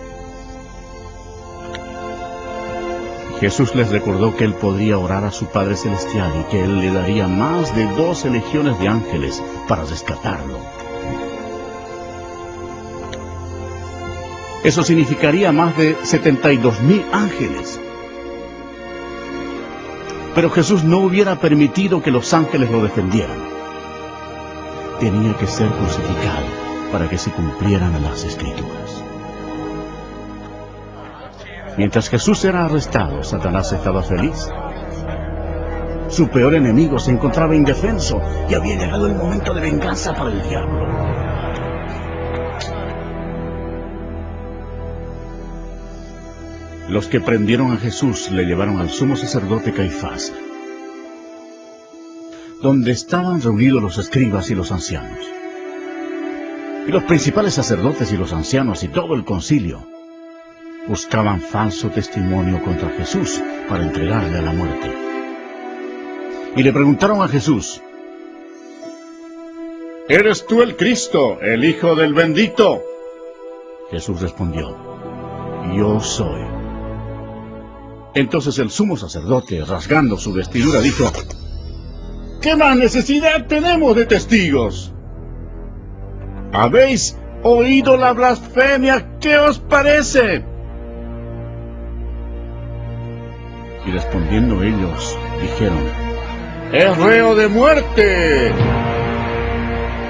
Jesús les recordó que él podría orar a su Padre Celestial y que él le daría más de 12 legiones de ángeles para rescatarlo. Eso significaría más de 72,000 ángeles. Pero Jesús no hubiera permitido que los ángeles lo defendieran. Tenía que ser crucificado para que se cumplieran las Escrituras. Mientras Jesús era arrestado, Satanás estaba feliz. Su peor enemigo se encontraba indefenso y había llegado el momento de venganza para el diablo. Los que prendieron a Jesús le llevaron al sumo sacerdote Caifás, donde estaban reunidos los escribas y los ancianos. Y los principales sacerdotes y los ancianos y todo el concilio buscaban falso testimonio contra Jesús para entregarle a la muerte. Y le preguntaron a Jesús, ¿eres tú el Cristo, el Hijo del Bendito? Jesús respondió, yo soy. Entonces el sumo sacerdote, rasgando su vestidura, dijo, ¿qué más necesidad tenemos de testigos? ¿Habéis oído la blasfemia? ¿Qué os parece? Y respondiendo ellos, dijeron, ¡es reo de muerte!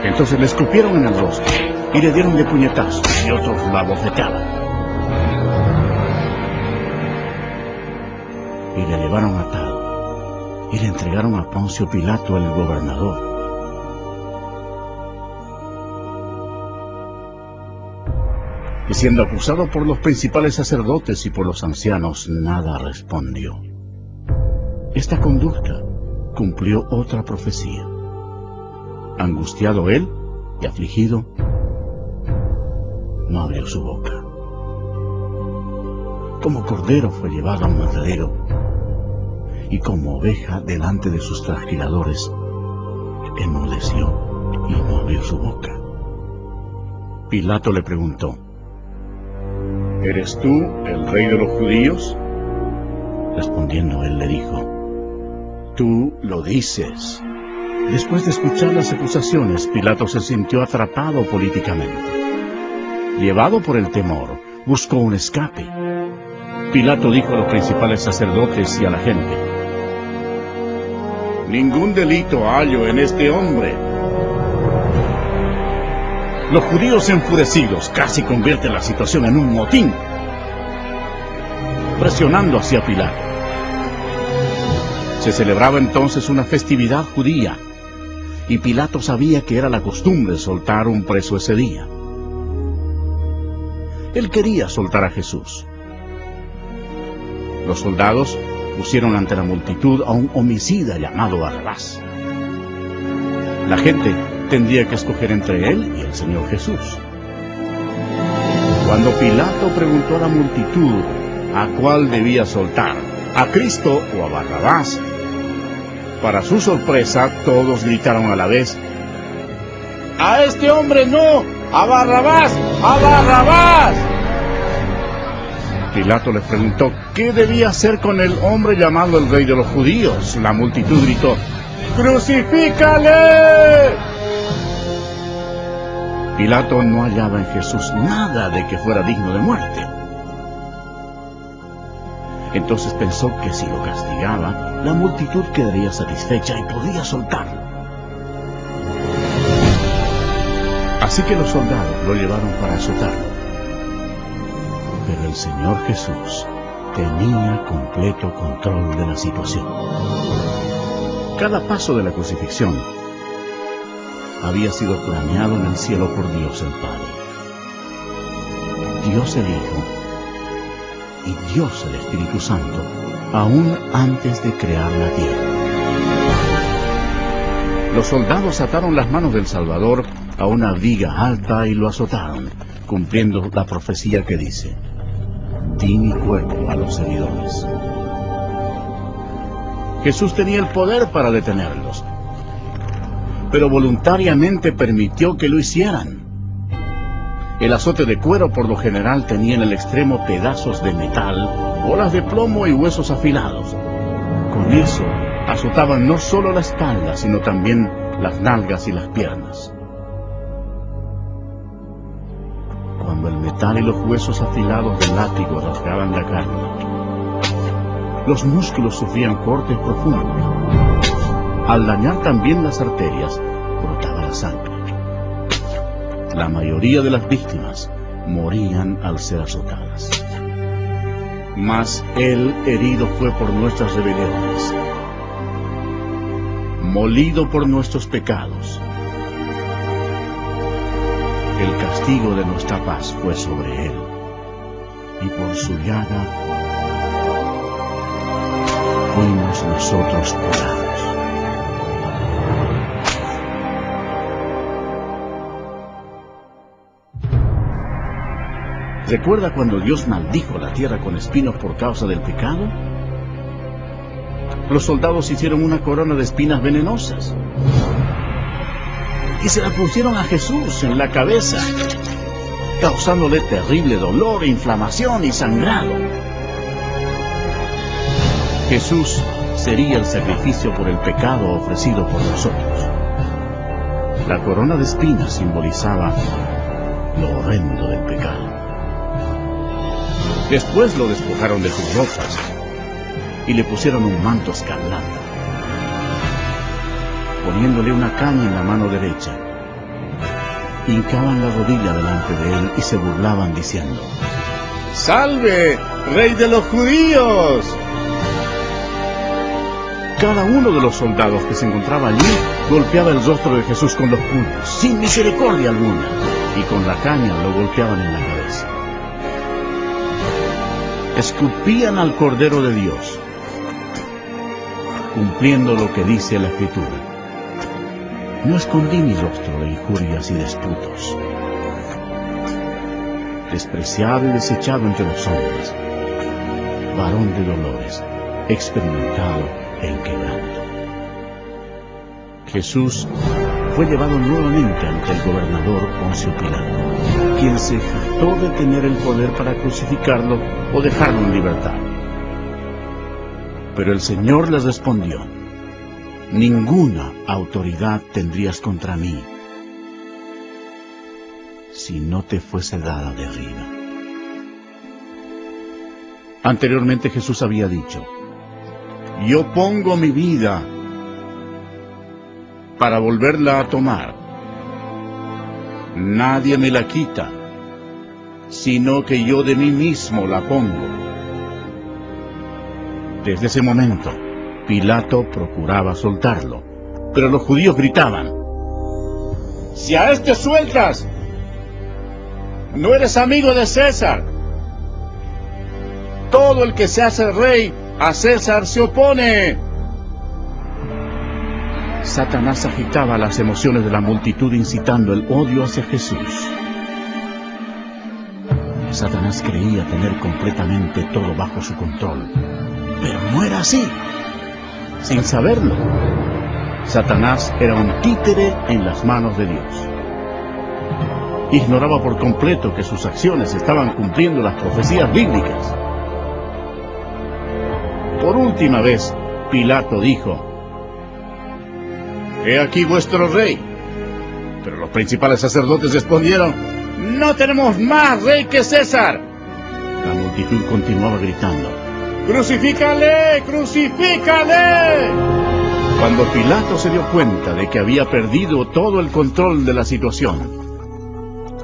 Entonces le escupieron en el rostro, y le dieron de puñetazos, y otros la bofetaban. y le llevaron atado y le entregaron a Poncio Pilato, el gobernador. Y siendo acusado por los principales sacerdotes y por los ancianos, nada respondió. Esta conducta cumplió otra profecía. Angustiado él y afligido, no abrió su boca. Como cordero fue llevado a un matadero, y como oveja delante de sus trasquiladores, enmudeció y no abrió su boca. Pilato le preguntó: ¿Eres tú el rey de los judíos? Respondiendo él le dijo: Tú lo dices. Después de escuchar las acusaciones, Pilato se sintió atrapado políticamente. Llevado por el temor, buscó un escape. Pilato dijo a los principales sacerdotes y a la gente: Ningún delito hallo en este hombre. Los judíos enfurecidos casi convierten la situación en un motín, presionando hacia Pilato. Se celebraba entonces una festividad judía, y Pilato sabía que era la costumbre soltar un preso ese día. Él quería soltar a Jesús. Los soldados pusieron ante la multitud a un homicida llamado Barrabás. La gente tendría que escoger entre él y el Señor Jesús. Cuando Pilato preguntó a la multitud a cuál debía soltar, a Cristo o a Barrabás, para su sorpresa todos gritaron a la vez: ¡A este hombre no! ¡A Barrabás! ¡A Barrabás! Pilato les preguntó qué debía hacer con el hombre llamado el Rey de los Judíos. La multitud gritó: ¡Crucifícale! Pilato no hallaba en Jesús nada de que fuera digno de muerte. Entonces pensó que si lo castigaba, la multitud quedaría satisfecha y podía soltarlo. Así que los soldados lo llevaron para azotarlo. Pero el Señor Jesús tenía completo control de la situación. Cada paso de la crucifixión había sido planeado en el cielo por Dios el Padre, Dios el Hijo y Dios el Espíritu Santo, aún antes de crear la tierra. Los soldados ataron las manos del Salvador a una viga alta y lo azotaron, cumpliendo la profecía que dice: di mi cuerpo a los seguidores. Jesús tenía el poder para detenerlos, pero voluntariamente permitió que lo hicieran. El azote de cuero por lo general tenía en el extremo pedazos de metal, bolas de plomo y huesos afilados. Con eso azotaban no solo la espalda, sino también las nalgas y las piernas. Cuando el metal y los huesos afilados del látigo rasgaban la carne, los músculos sufrían cortes profundos. Al dañar también las arterias, brotaba la sangre. La mayoría de las víctimas morían al ser azotadas. Mas Él herido fue por nuestras rebeliones, molido por nuestros pecados. El castigo de nuestra paz fue sobre Él, y por su llaga fuimos nosotros curados. ¿Recuerda cuando Dios maldijo la tierra con espinos por causa del pecado? Los soldados hicieron una corona de espinas venenosas y se la pusieron a Jesús en la cabeza, causándole terrible dolor, inflamación y sangrado. Jesús sería el sacrificio por el pecado ofrecido por nosotros. La corona de espinas simbolizaba lo horrendo del pecado. Después lo despojaron de sus ropas y le pusieron un manto escarlata, poniéndole una caña en la mano derecha. Hincaban la rodilla delante de él y se burlaban diciendo: ¡Salve, Rey de los Judíos! Cada uno de los soldados que se encontraba allí golpeaba el rostro de Jesús con los puños, sin misericordia alguna, y con la caña lo golpeaban en la cabeza. Escupían al Cordero de Dios, cumpliendo lo que dice la Escritura. No escondí mi rostro de injurias y disputos. Despreciado y desechado entre los hombres, varón de dolores, experimentado en quebranto. Jesús fue llevado nuevamente ante el gobernador Poncio Pilato, quien se jactó de tener el poder para crucificarlo o dejarlo en libertad. Pero el Señor les respondió: ninguna autoridad tendrías contra mí si no te fuese dada de arriba. Anteriormente Jesús había dicho: yo pongo mi vida para volverla a tomar. Nadie me la quita, sino que yo de mí mismo la pongo. Desde ese momento, Pilato procuraba soltarlo, pero los judíos gritaban: si a este sueltas, no eres amigo de César. Todo el que se hace rey, a César se opone. Satanás agitaba las emociones de la multitud, incitando el odio hacia Jesús. Satanás creía tener completamente todo bajo su control, pero no era así. Sin saberlo, Satanás era un títere en las manos de Dios. Ignoraba por completo que sus acciones estaban cumpliendo las profecías bíblicas. Por última vez, Pilato dijo: he aquí vuestro rey. Pero los principales sacerdotes respondieron: no tenemos más rey que César. La multitud continuaba gritando: ¡crucifícale! ¡Crucifícale! Cuando Pilato se dio cuenta de que había perdido todo el control de la situación,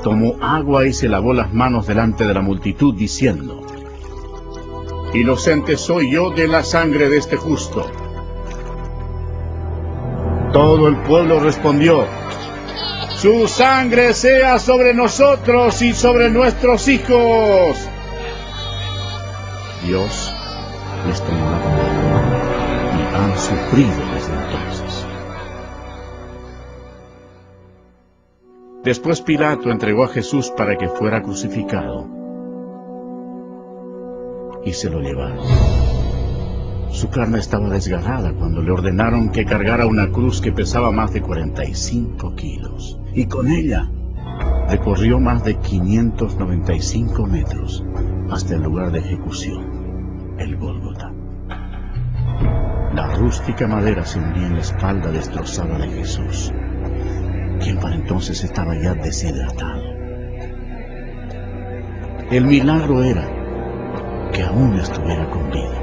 tomó agua y se lavó las manos delante de la multitud, diciendo: inocente soy yo de la sangre de este justo. Todo el pueblo respondió: su sangre sea sobre nosotros y sobre nuestros hijos. Dios les tomó la palabra y han sufrido desde entonces. Después Pilato entregó a Jesús para que fuera crucificado, y se lo llevaron. Su carne estaba desgarrada cuando le ordenaron que cargara una cruz que pesaba más de 45 kilos, y con ella recorrió más de 595 metros hasta el lugar de ejecución, el Gólgota. La rústica madera se hundía en la espalda destrozada de Jesús, quien para entonces estaba ya deshidratado. El milagro era que aún estuviera con vida.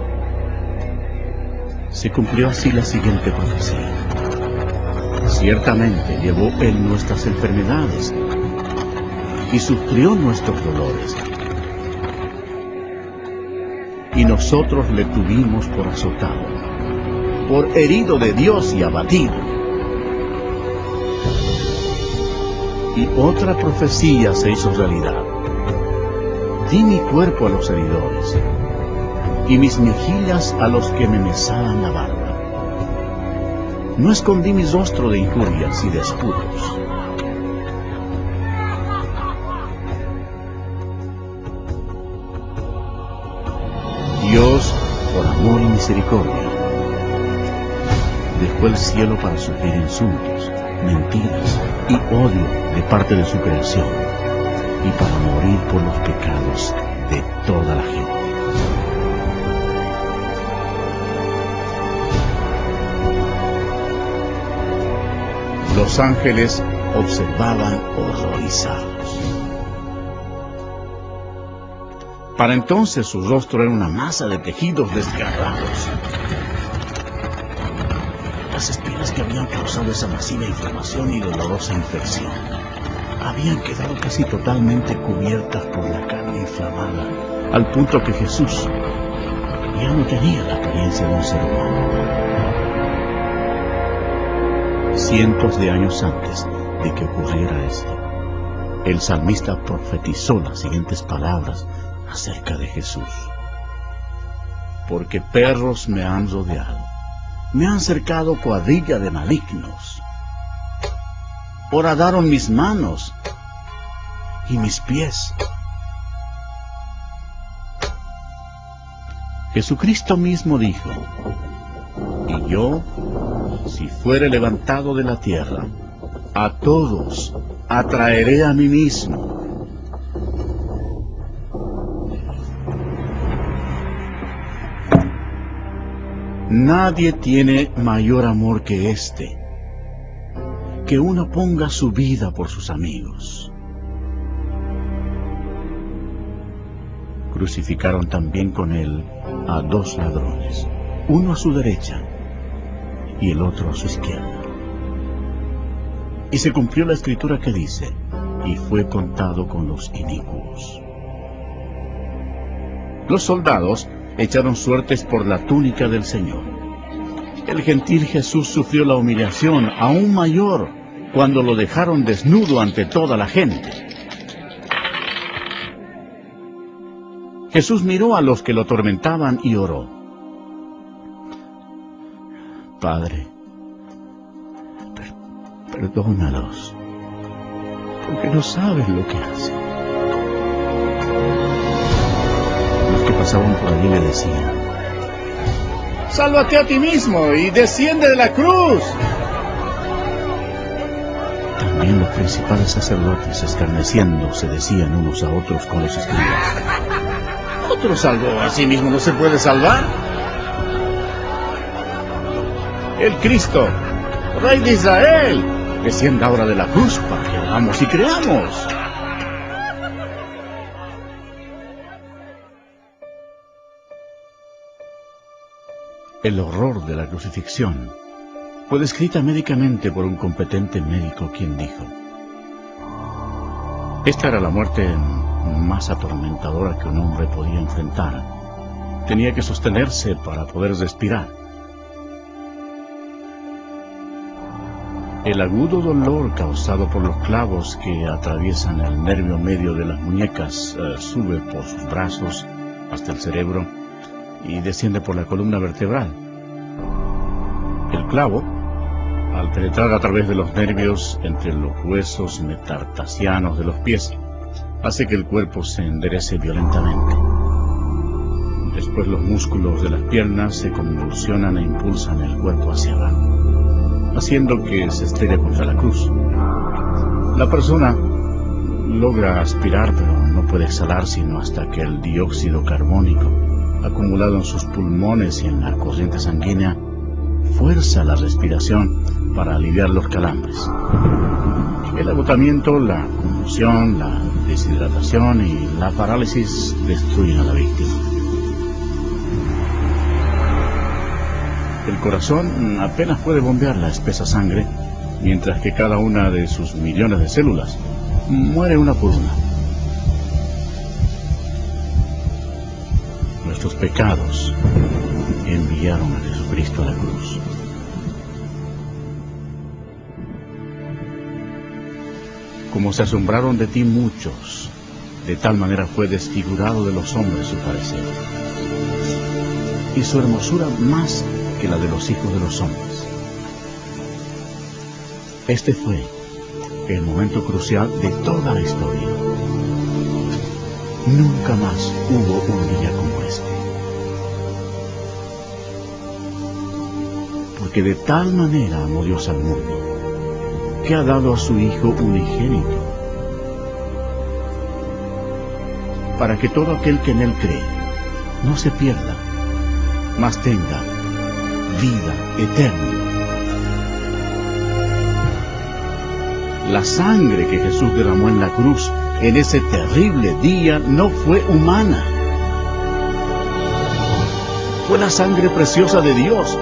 Se cumplió así la siguiente profecía: ciertamente llevó Él nuestras enfermedades y sufrió nuestros dolores, y nosotros le tuvimos por azotado, por herido de Dios y abatido. Y otra profecía se hizo realidad: di mi cuerpo a los heridores, y mis mejillas a los que me mesaban la barba. No escondí mi rostro de injurias y disputos. Dios, por amor y misericordia, dejó el cielo para sufrir insultos, mentiras y odio de parte de su creación, y para morir por los pecados de toda la gente. Los ángeles observaban horrorizados. Para entonces su rostro era una masa de tejidos desgarrados. Las espinas que habían causado esa masiva inflamación y dolorosa infección habían quedado casi totalmente cubiertas por la carne inflamada, al punto que Jesús ya no tenía la apariencia de un ser humano. cientos de años antes de que ocurriera esto. El salmista profetizó las siguientes palabras acerca de Jesús. Porque perros me han rodeado, me han cercado cuadrilla de malignos. Horadaron mis manos y mis pies. Jesucristo mismo dijo: y yo, si fuere levantado de la tierra, a todos atraeré a mí mismo. Nadie tiene mayor amor que este, que uno ponga su vida por sus amigos. Crucificaron también con él a 2 ladrones, uno a su derecha y el otro a su izquierda. Y se cumplió la escritura que dice: y fue contado con los inicuos. Los soldados echaron suertes por la túnica del Señor. El gentil Jesús sufrió la humillación aún mayor cuando lo dejaron desnudo ante toda la gente. Jesús miró a los que lo atormentaban y oró: Padre, perdónalos, porque no saben lo que hacen. Los que pasaban por allí le decían: ¡sálvate a ti mismo y desciende de la cruz! También los principales sacerdotes, escarneciendo, se decían unos a otros con los escribas: ¿otro salvó a sí mismo no se puede salvar? El Cristo, Rey de Israel, descienda ahora de la cruz para que oramos y creamos. El horror de la crucifixión fue descrita médicamente por un competente médico, quien dijo: esta era la muerte más atormentadora que un hombre podía enfrentar. Tenía que sostenerse para poder respirar. El agudo dolor causado por los clavos que atraviesan el nervio medio de las muñecas sube por sus brazos hasta el cerebro y desciende por la columna vertebral. El clavo, al penetrar a través de los nervios entre los huesos metatarsianos de los pies, hace que el cuerpo se enderece violentamente. Después los músculos de las piernas se convulsionan e impulsan el cuerpo hacia abajo, haciendo que se estrelle contra la cruz. La persona logra aspirar, pero no puede exhalar sino hasta que el dióxido carbónico, acumulado en sus pulmones y en la corriente sanguínea, fuerza la respiración para aliviar los calambres. El agotamiento, la conmoción, la deshidratación y la parálisis destruyen a la víctima. El corazón apenas puede bombear la espesa sangre, mientras que cada una de sus millones de células muere una por una. Nuestros pecados enviaron a Jesucristo a la cruz. Como se asombraron de ti muchos, de tal manera fue desfigurado de los hombres su parecer, y su hermosura más que la de los hijos de los hombres. Este fue el momento crucial de toda la historia. Nunca más hubo un día como este. Porque de tal manera amó Dios al mundo, que ha dado a su Hijo unigénito, para que todo aquel que en Él cree no se pierda, mas tenga vida eterna. La sangre que Jesús derramó en la cruz en ese terrible día no fue humana. Fue la sangre preciosa de Dios.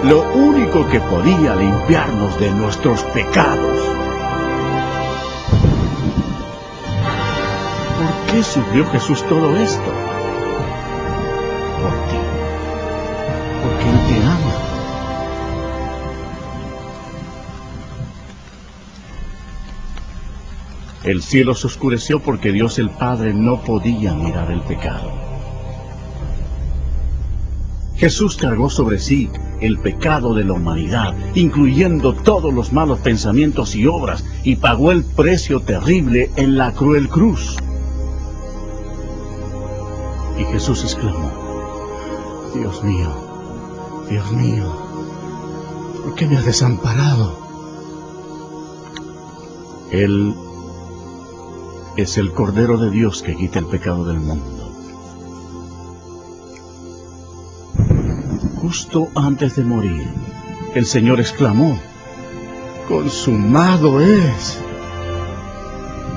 Lo único que podía limpiarnos de nuestros pecados. ¿Por qué sufrió Jesús todo esto? Por ti. Porque Él te ama. El cielo se oscureció porque Dios el Padre no podía mirar el pecado. Jesús cargó sobre sí el pecado de la humanidad, incluyendo todos los malos pensamientos y obras, y pagó el precio terrible en la cruel cruz. Y Jesús exclamó: Dios mío, ¿por qué me has desamparado? Él es el Cordero de Dios que quita el pecado del mundo. Justo antes de morir, el Señor exclamó: ¡consumado es!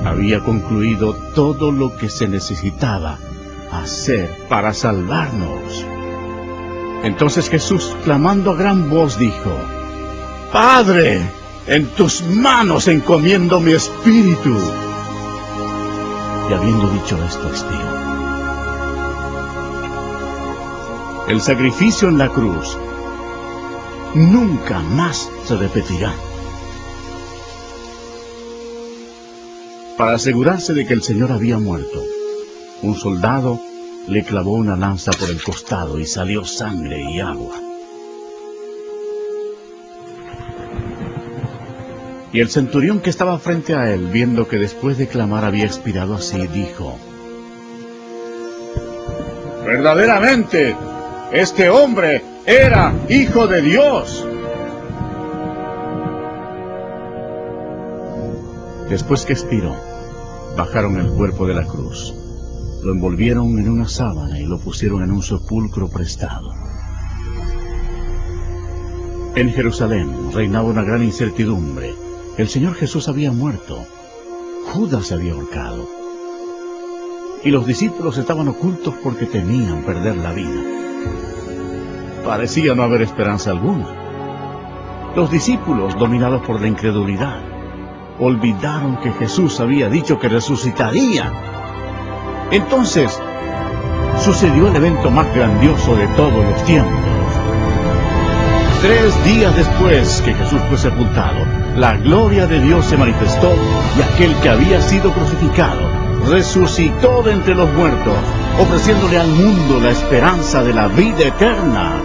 Había concluido todo lo que se necesitaba hacer para salvarnos. Entonces Jesús, clamando a gran voz, dijo: Padre, en tus manos encomiendo mi espíritu. Y habiendo dicho esto, expiró. El sacrificio en la cruz nunca más se repetirá. Para asegurarse de que el Señor había muerto, un soldado le clavó una lanza por el costado y salió sangre y agua. Y el centurión que estaba frente a él, viendo que después de clamar había expirado así, dijo: verdaderamente, este hombre era Hijo de Dios. Después que expiró, bajaron el cuerpo de la cruz, lo envolvieron en una sábana y lo pusieron en un sepulcro prestado. En Jerusalén reinaba una gran incertidumbre. El Señor Jesús había muerto, Judas se había ahorcado, y los discípulos estaban ocultos porque temían perder la vida. Parecía no haber esperanza alguna. Los discípulos, dominados por la incredulidad, olvidaron que Jesús había dicho que resucitaría. Entonces, sucedió el evento más grandioso de todos los tiempos. 3 días después que Jesús fue sepultado, la gloria de Dios se manifestó y aquel que había sido crucificado resucitó de entre los muertos, ofreciéndole al mundo la esperanza de la vida eterna.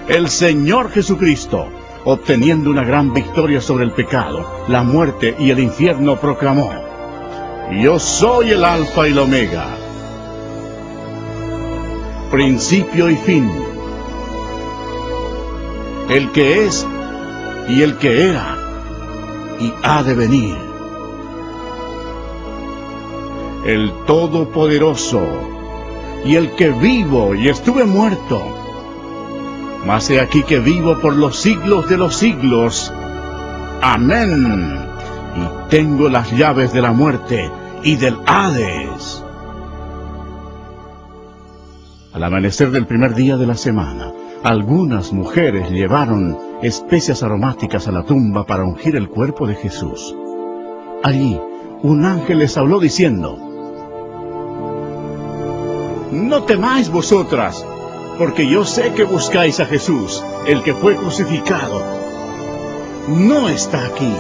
El Señor Jesucristo, obteniendo una gran victoria sobre el pecado, la muerte y el infierno, proclamó: Yo soy el Alfa y el Omega, principio y fin, el que es y el que era y ha de venir, el Todopoderoso y el que vivo y estuve muerto, mas he aquí que vivo por los siglos de los siglos. Amén. Y tengo las llaves de la muerte y del Hades. Al amanecer del primer día de la semana, algunas mujeres llevaron especias aromáticas a la tumba para ungir el cuerpo de Jesús. Allí, un ángel les habló diciendo: No temáis vosotras, porque yo sé que buscáis a Jesús, el que fue crucificado. No está aquí,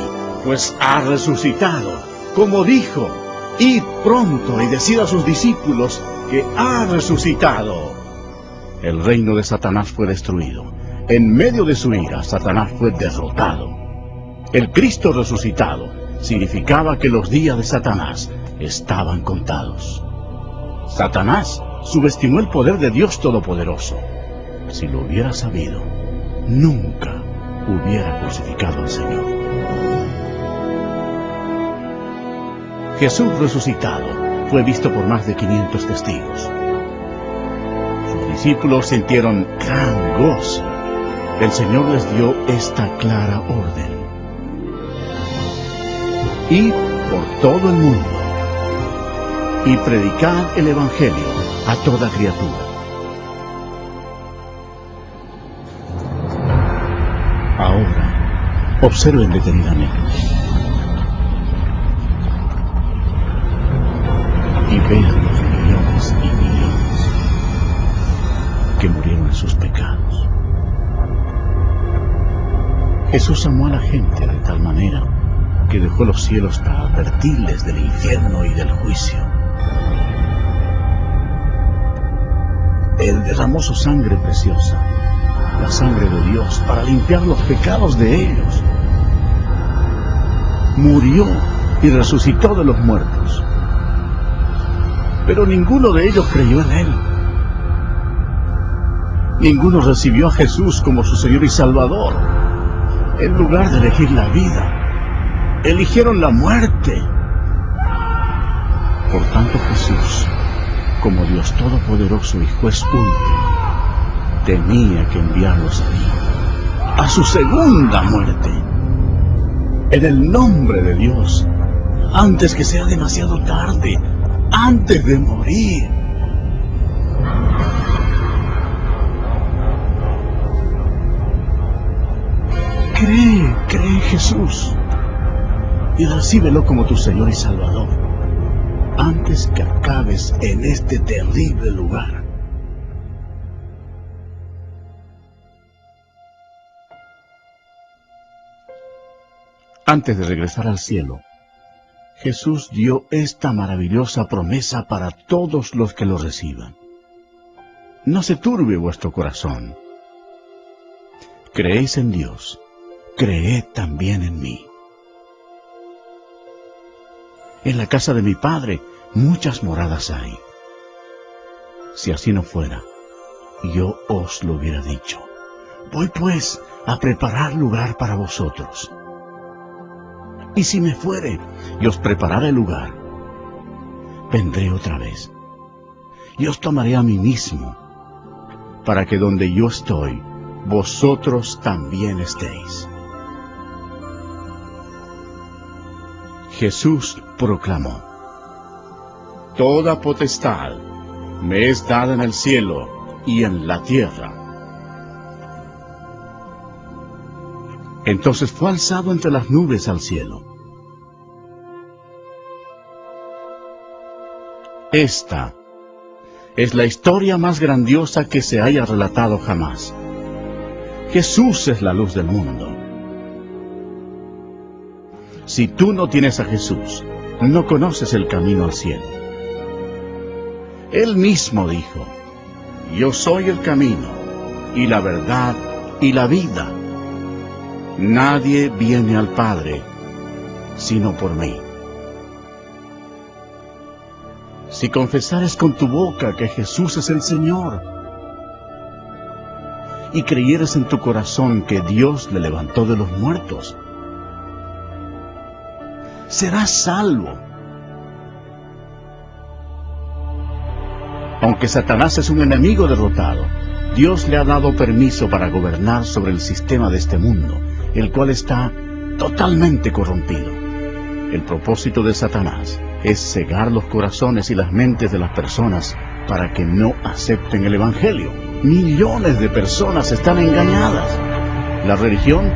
pues ha resucitado, como dijo. Id pronto y decid a sus discípulos que ha resucitado. El reino de Satanás fue destruido. En medio de su ira, Satanás fue derrotado. El Cristo resucitado significaba que los días de Satanás estaban contados. Satanás subestimó el poder de Dios Todopoderoso. Si lo hubiera sabido, nunca hubiera crucificado al Señor. Jesús resucitado fue visto por más de 500 testigos. Sus discípulos sintieron gran gozo. El Señor les dio esta clara orden: Id por todo el mundo y predicad el Evangelio a toda criatura. Ahora, observen detenidamente y vean los millones y millones que murieron en sus pecados. Jesús amó a la gente de tal manera que dejó los cielos para advertirles del infierno y del juicio. Él derramó su sangre preciosa, la sangre de Dios, para limpiar los pecados de ellos. Murió y resucitó de los muertos. Pero ninguno de ellos creyó en Él. Ninguno recibió a Jesús como su Señor y Salvador. En lugar de elegir la vida, eligieron la muerte. Por tanto, Jesús, como Dios Todopoderoso y Juez último, tenía que enviarlos ahí, a su segunda muerte, en el nombre de Dios, antes que sea demasiado tarde, antes de morir. Cree en Jesús y recíbelo como tu Señor y Salvador, antes que acabes en este terrible lugar. Antes de regresar al cielo, Jesús dio esta maravillosa promesa para todos los que lo reciban. No se turbe vuestro corazón. Creéis en Dios, creed también en mí. En la casa de mi Padre muchas moradas hay. Si así no fuera, yo os lo hubiera dicho. Voy pues a preparar lugar para vosotros. Y si me fuere y os preparare lugar, vendré otra vez, y os tomaré a mí mismo, para que donde yo estoy, vosotros también estéis. Jesús proclamó: Toda potestad me es dada en el cielo y en la tierra. Entonces fue alzado entre las nubes al cielo. Esta es la historia más grandiosa que se haya relatado jamás. Jesús es la luz del mundo. Si tú no tienes a Jesús, no conoces el camino al cielo. Él mismo dijo: Yo soy el camino, y la verdad, y la vida. Nadie viene al Padre, sino por mí. Si confesares con tu boca que Jesús es el Señor, y creyeres en tu corazón que Dios le levantó de los muertos, serás salvo. Aunque Satanás es un enemigo derrotado, Dios le ha dado permiso para gobernar sobre el sistema de este mundo, el cual está totalmente corrompido. El propósito de Satanás es cegar los corazones y las mentes de las personas para que no acepten el Evangelio. Millones de personas están engañadas. La religión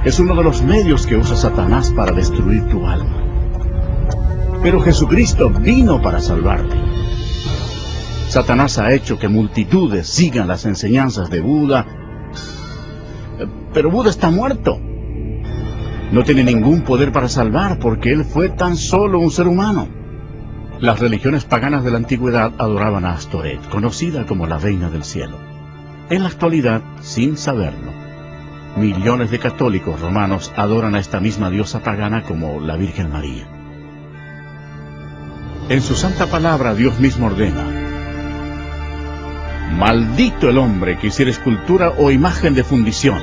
es uno de los medios que usa Satanás para destruir tu alma. Pero Jesucristo vino para salvarte. Satanás ha hecho que multitudes sigan las enseñanzas de Buda, pero Buda está muerto. No tiene ningún poder para salvar porque él fue tan solo un ser humano. Las religiones paganas de la antigüedad adoraban a Astoret, conocida como la reina del cielo. En la actualidad, sin saberlo, millones de católicos romanos adoran a esta misma diosa pagana como la Virgen María. En su santa palabra Dios mismo ordena: Maldito el hombre que hiciere escultura o imagen de fundición.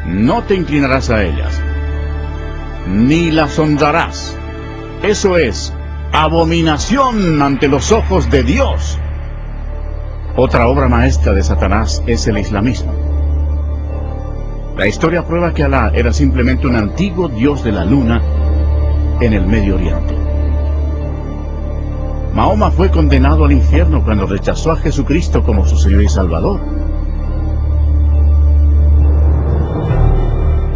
No te inclinarás a ellas, ni las honrarás. Eso es abominación ante los ojos de Dios. Otra obra maestra de Satanás es el islamismo. La historia prueba que Alá era simplemente un antiguo dios de la luna en el Medio Oriente. Mahoma fue condenado al infierno cuando rechazó a Jesucristo como su Señor y Salvador.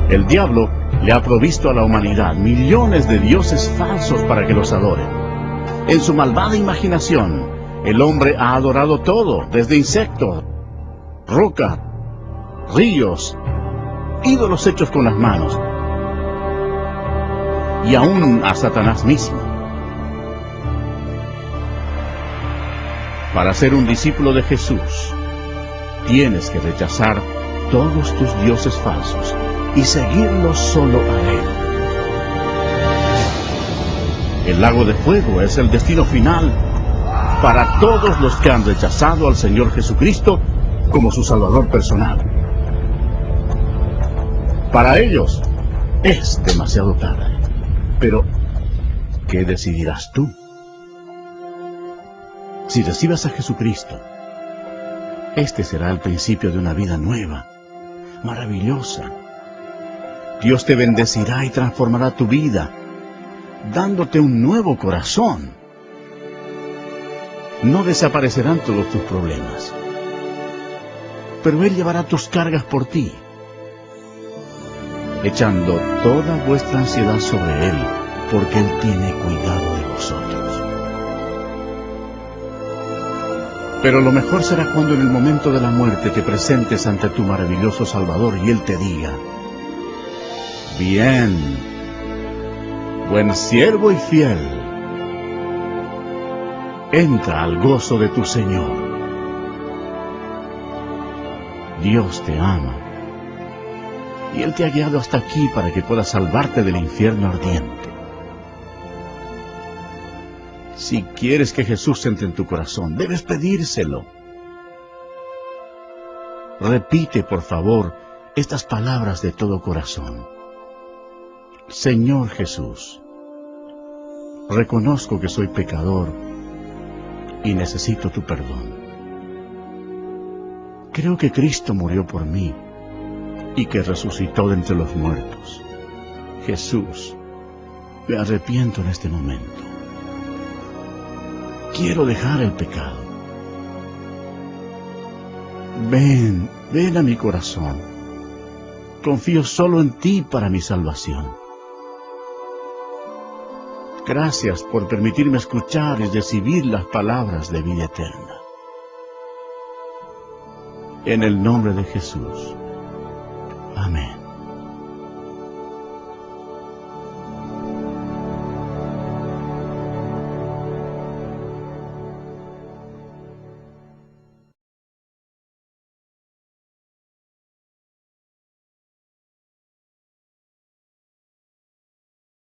El diablo le ha provisto a la humanidad millones de dioses falsos para que los adoren. En su malvada imaginación, el hombre ha adorado todo, desde insectos, roca, ríos, ídolos hechos con las manos. y aún a Satanás mismo. Para ser un discípulo de Jesús, tienes que rechazar todos tus dioses falsos y seguirlo solo a Él. El lago de fuego es el destino final para todos los que han rechazado al Señor Jesucristo como su Salvador personal. Para ellos es demasiado tarde. Pero, ¿qué decidirás tú? Si recibes a Jesucristo, este será el principio de una vida nueva, maravillosa. Dios te bendecirá y transformará tu vida, dándote un nuevo corazón. No desaparecerán todos tus problemas, pero Él llevará tus cargas por ti, echando toda vuestra ansiedad sobre Él, porque Él tiene cuidado de vosotros. Pero lo mejor será cuando en el momento de la muerte te presentes ante tu maravilloso Salvador y Él te diga: bien, buen siervo y fiel, entra al gozo de tu Señor. Dios te ama, y Él te ha guiado hasta aquí para que puedas salvarte del infierno ardiente. Si quieres que Jesús entre en tu corazón, debes pedírselo. Repite, por favor, estas palabras de todo corazón. Señor Jesús, reconozco que soy pecador y necesito tu perdón. Creo que Cristo murió por mí y que resucitó de entre los muertos. Jesús, me arrepiento en este momento. Quiero dejar el pecado. Ven a mi corazón. Confío solo en ti para mi salvación. Gracias por permitirme escuchar y recibir las palabras de vida eterna. En el nombre de Jesús. Amén.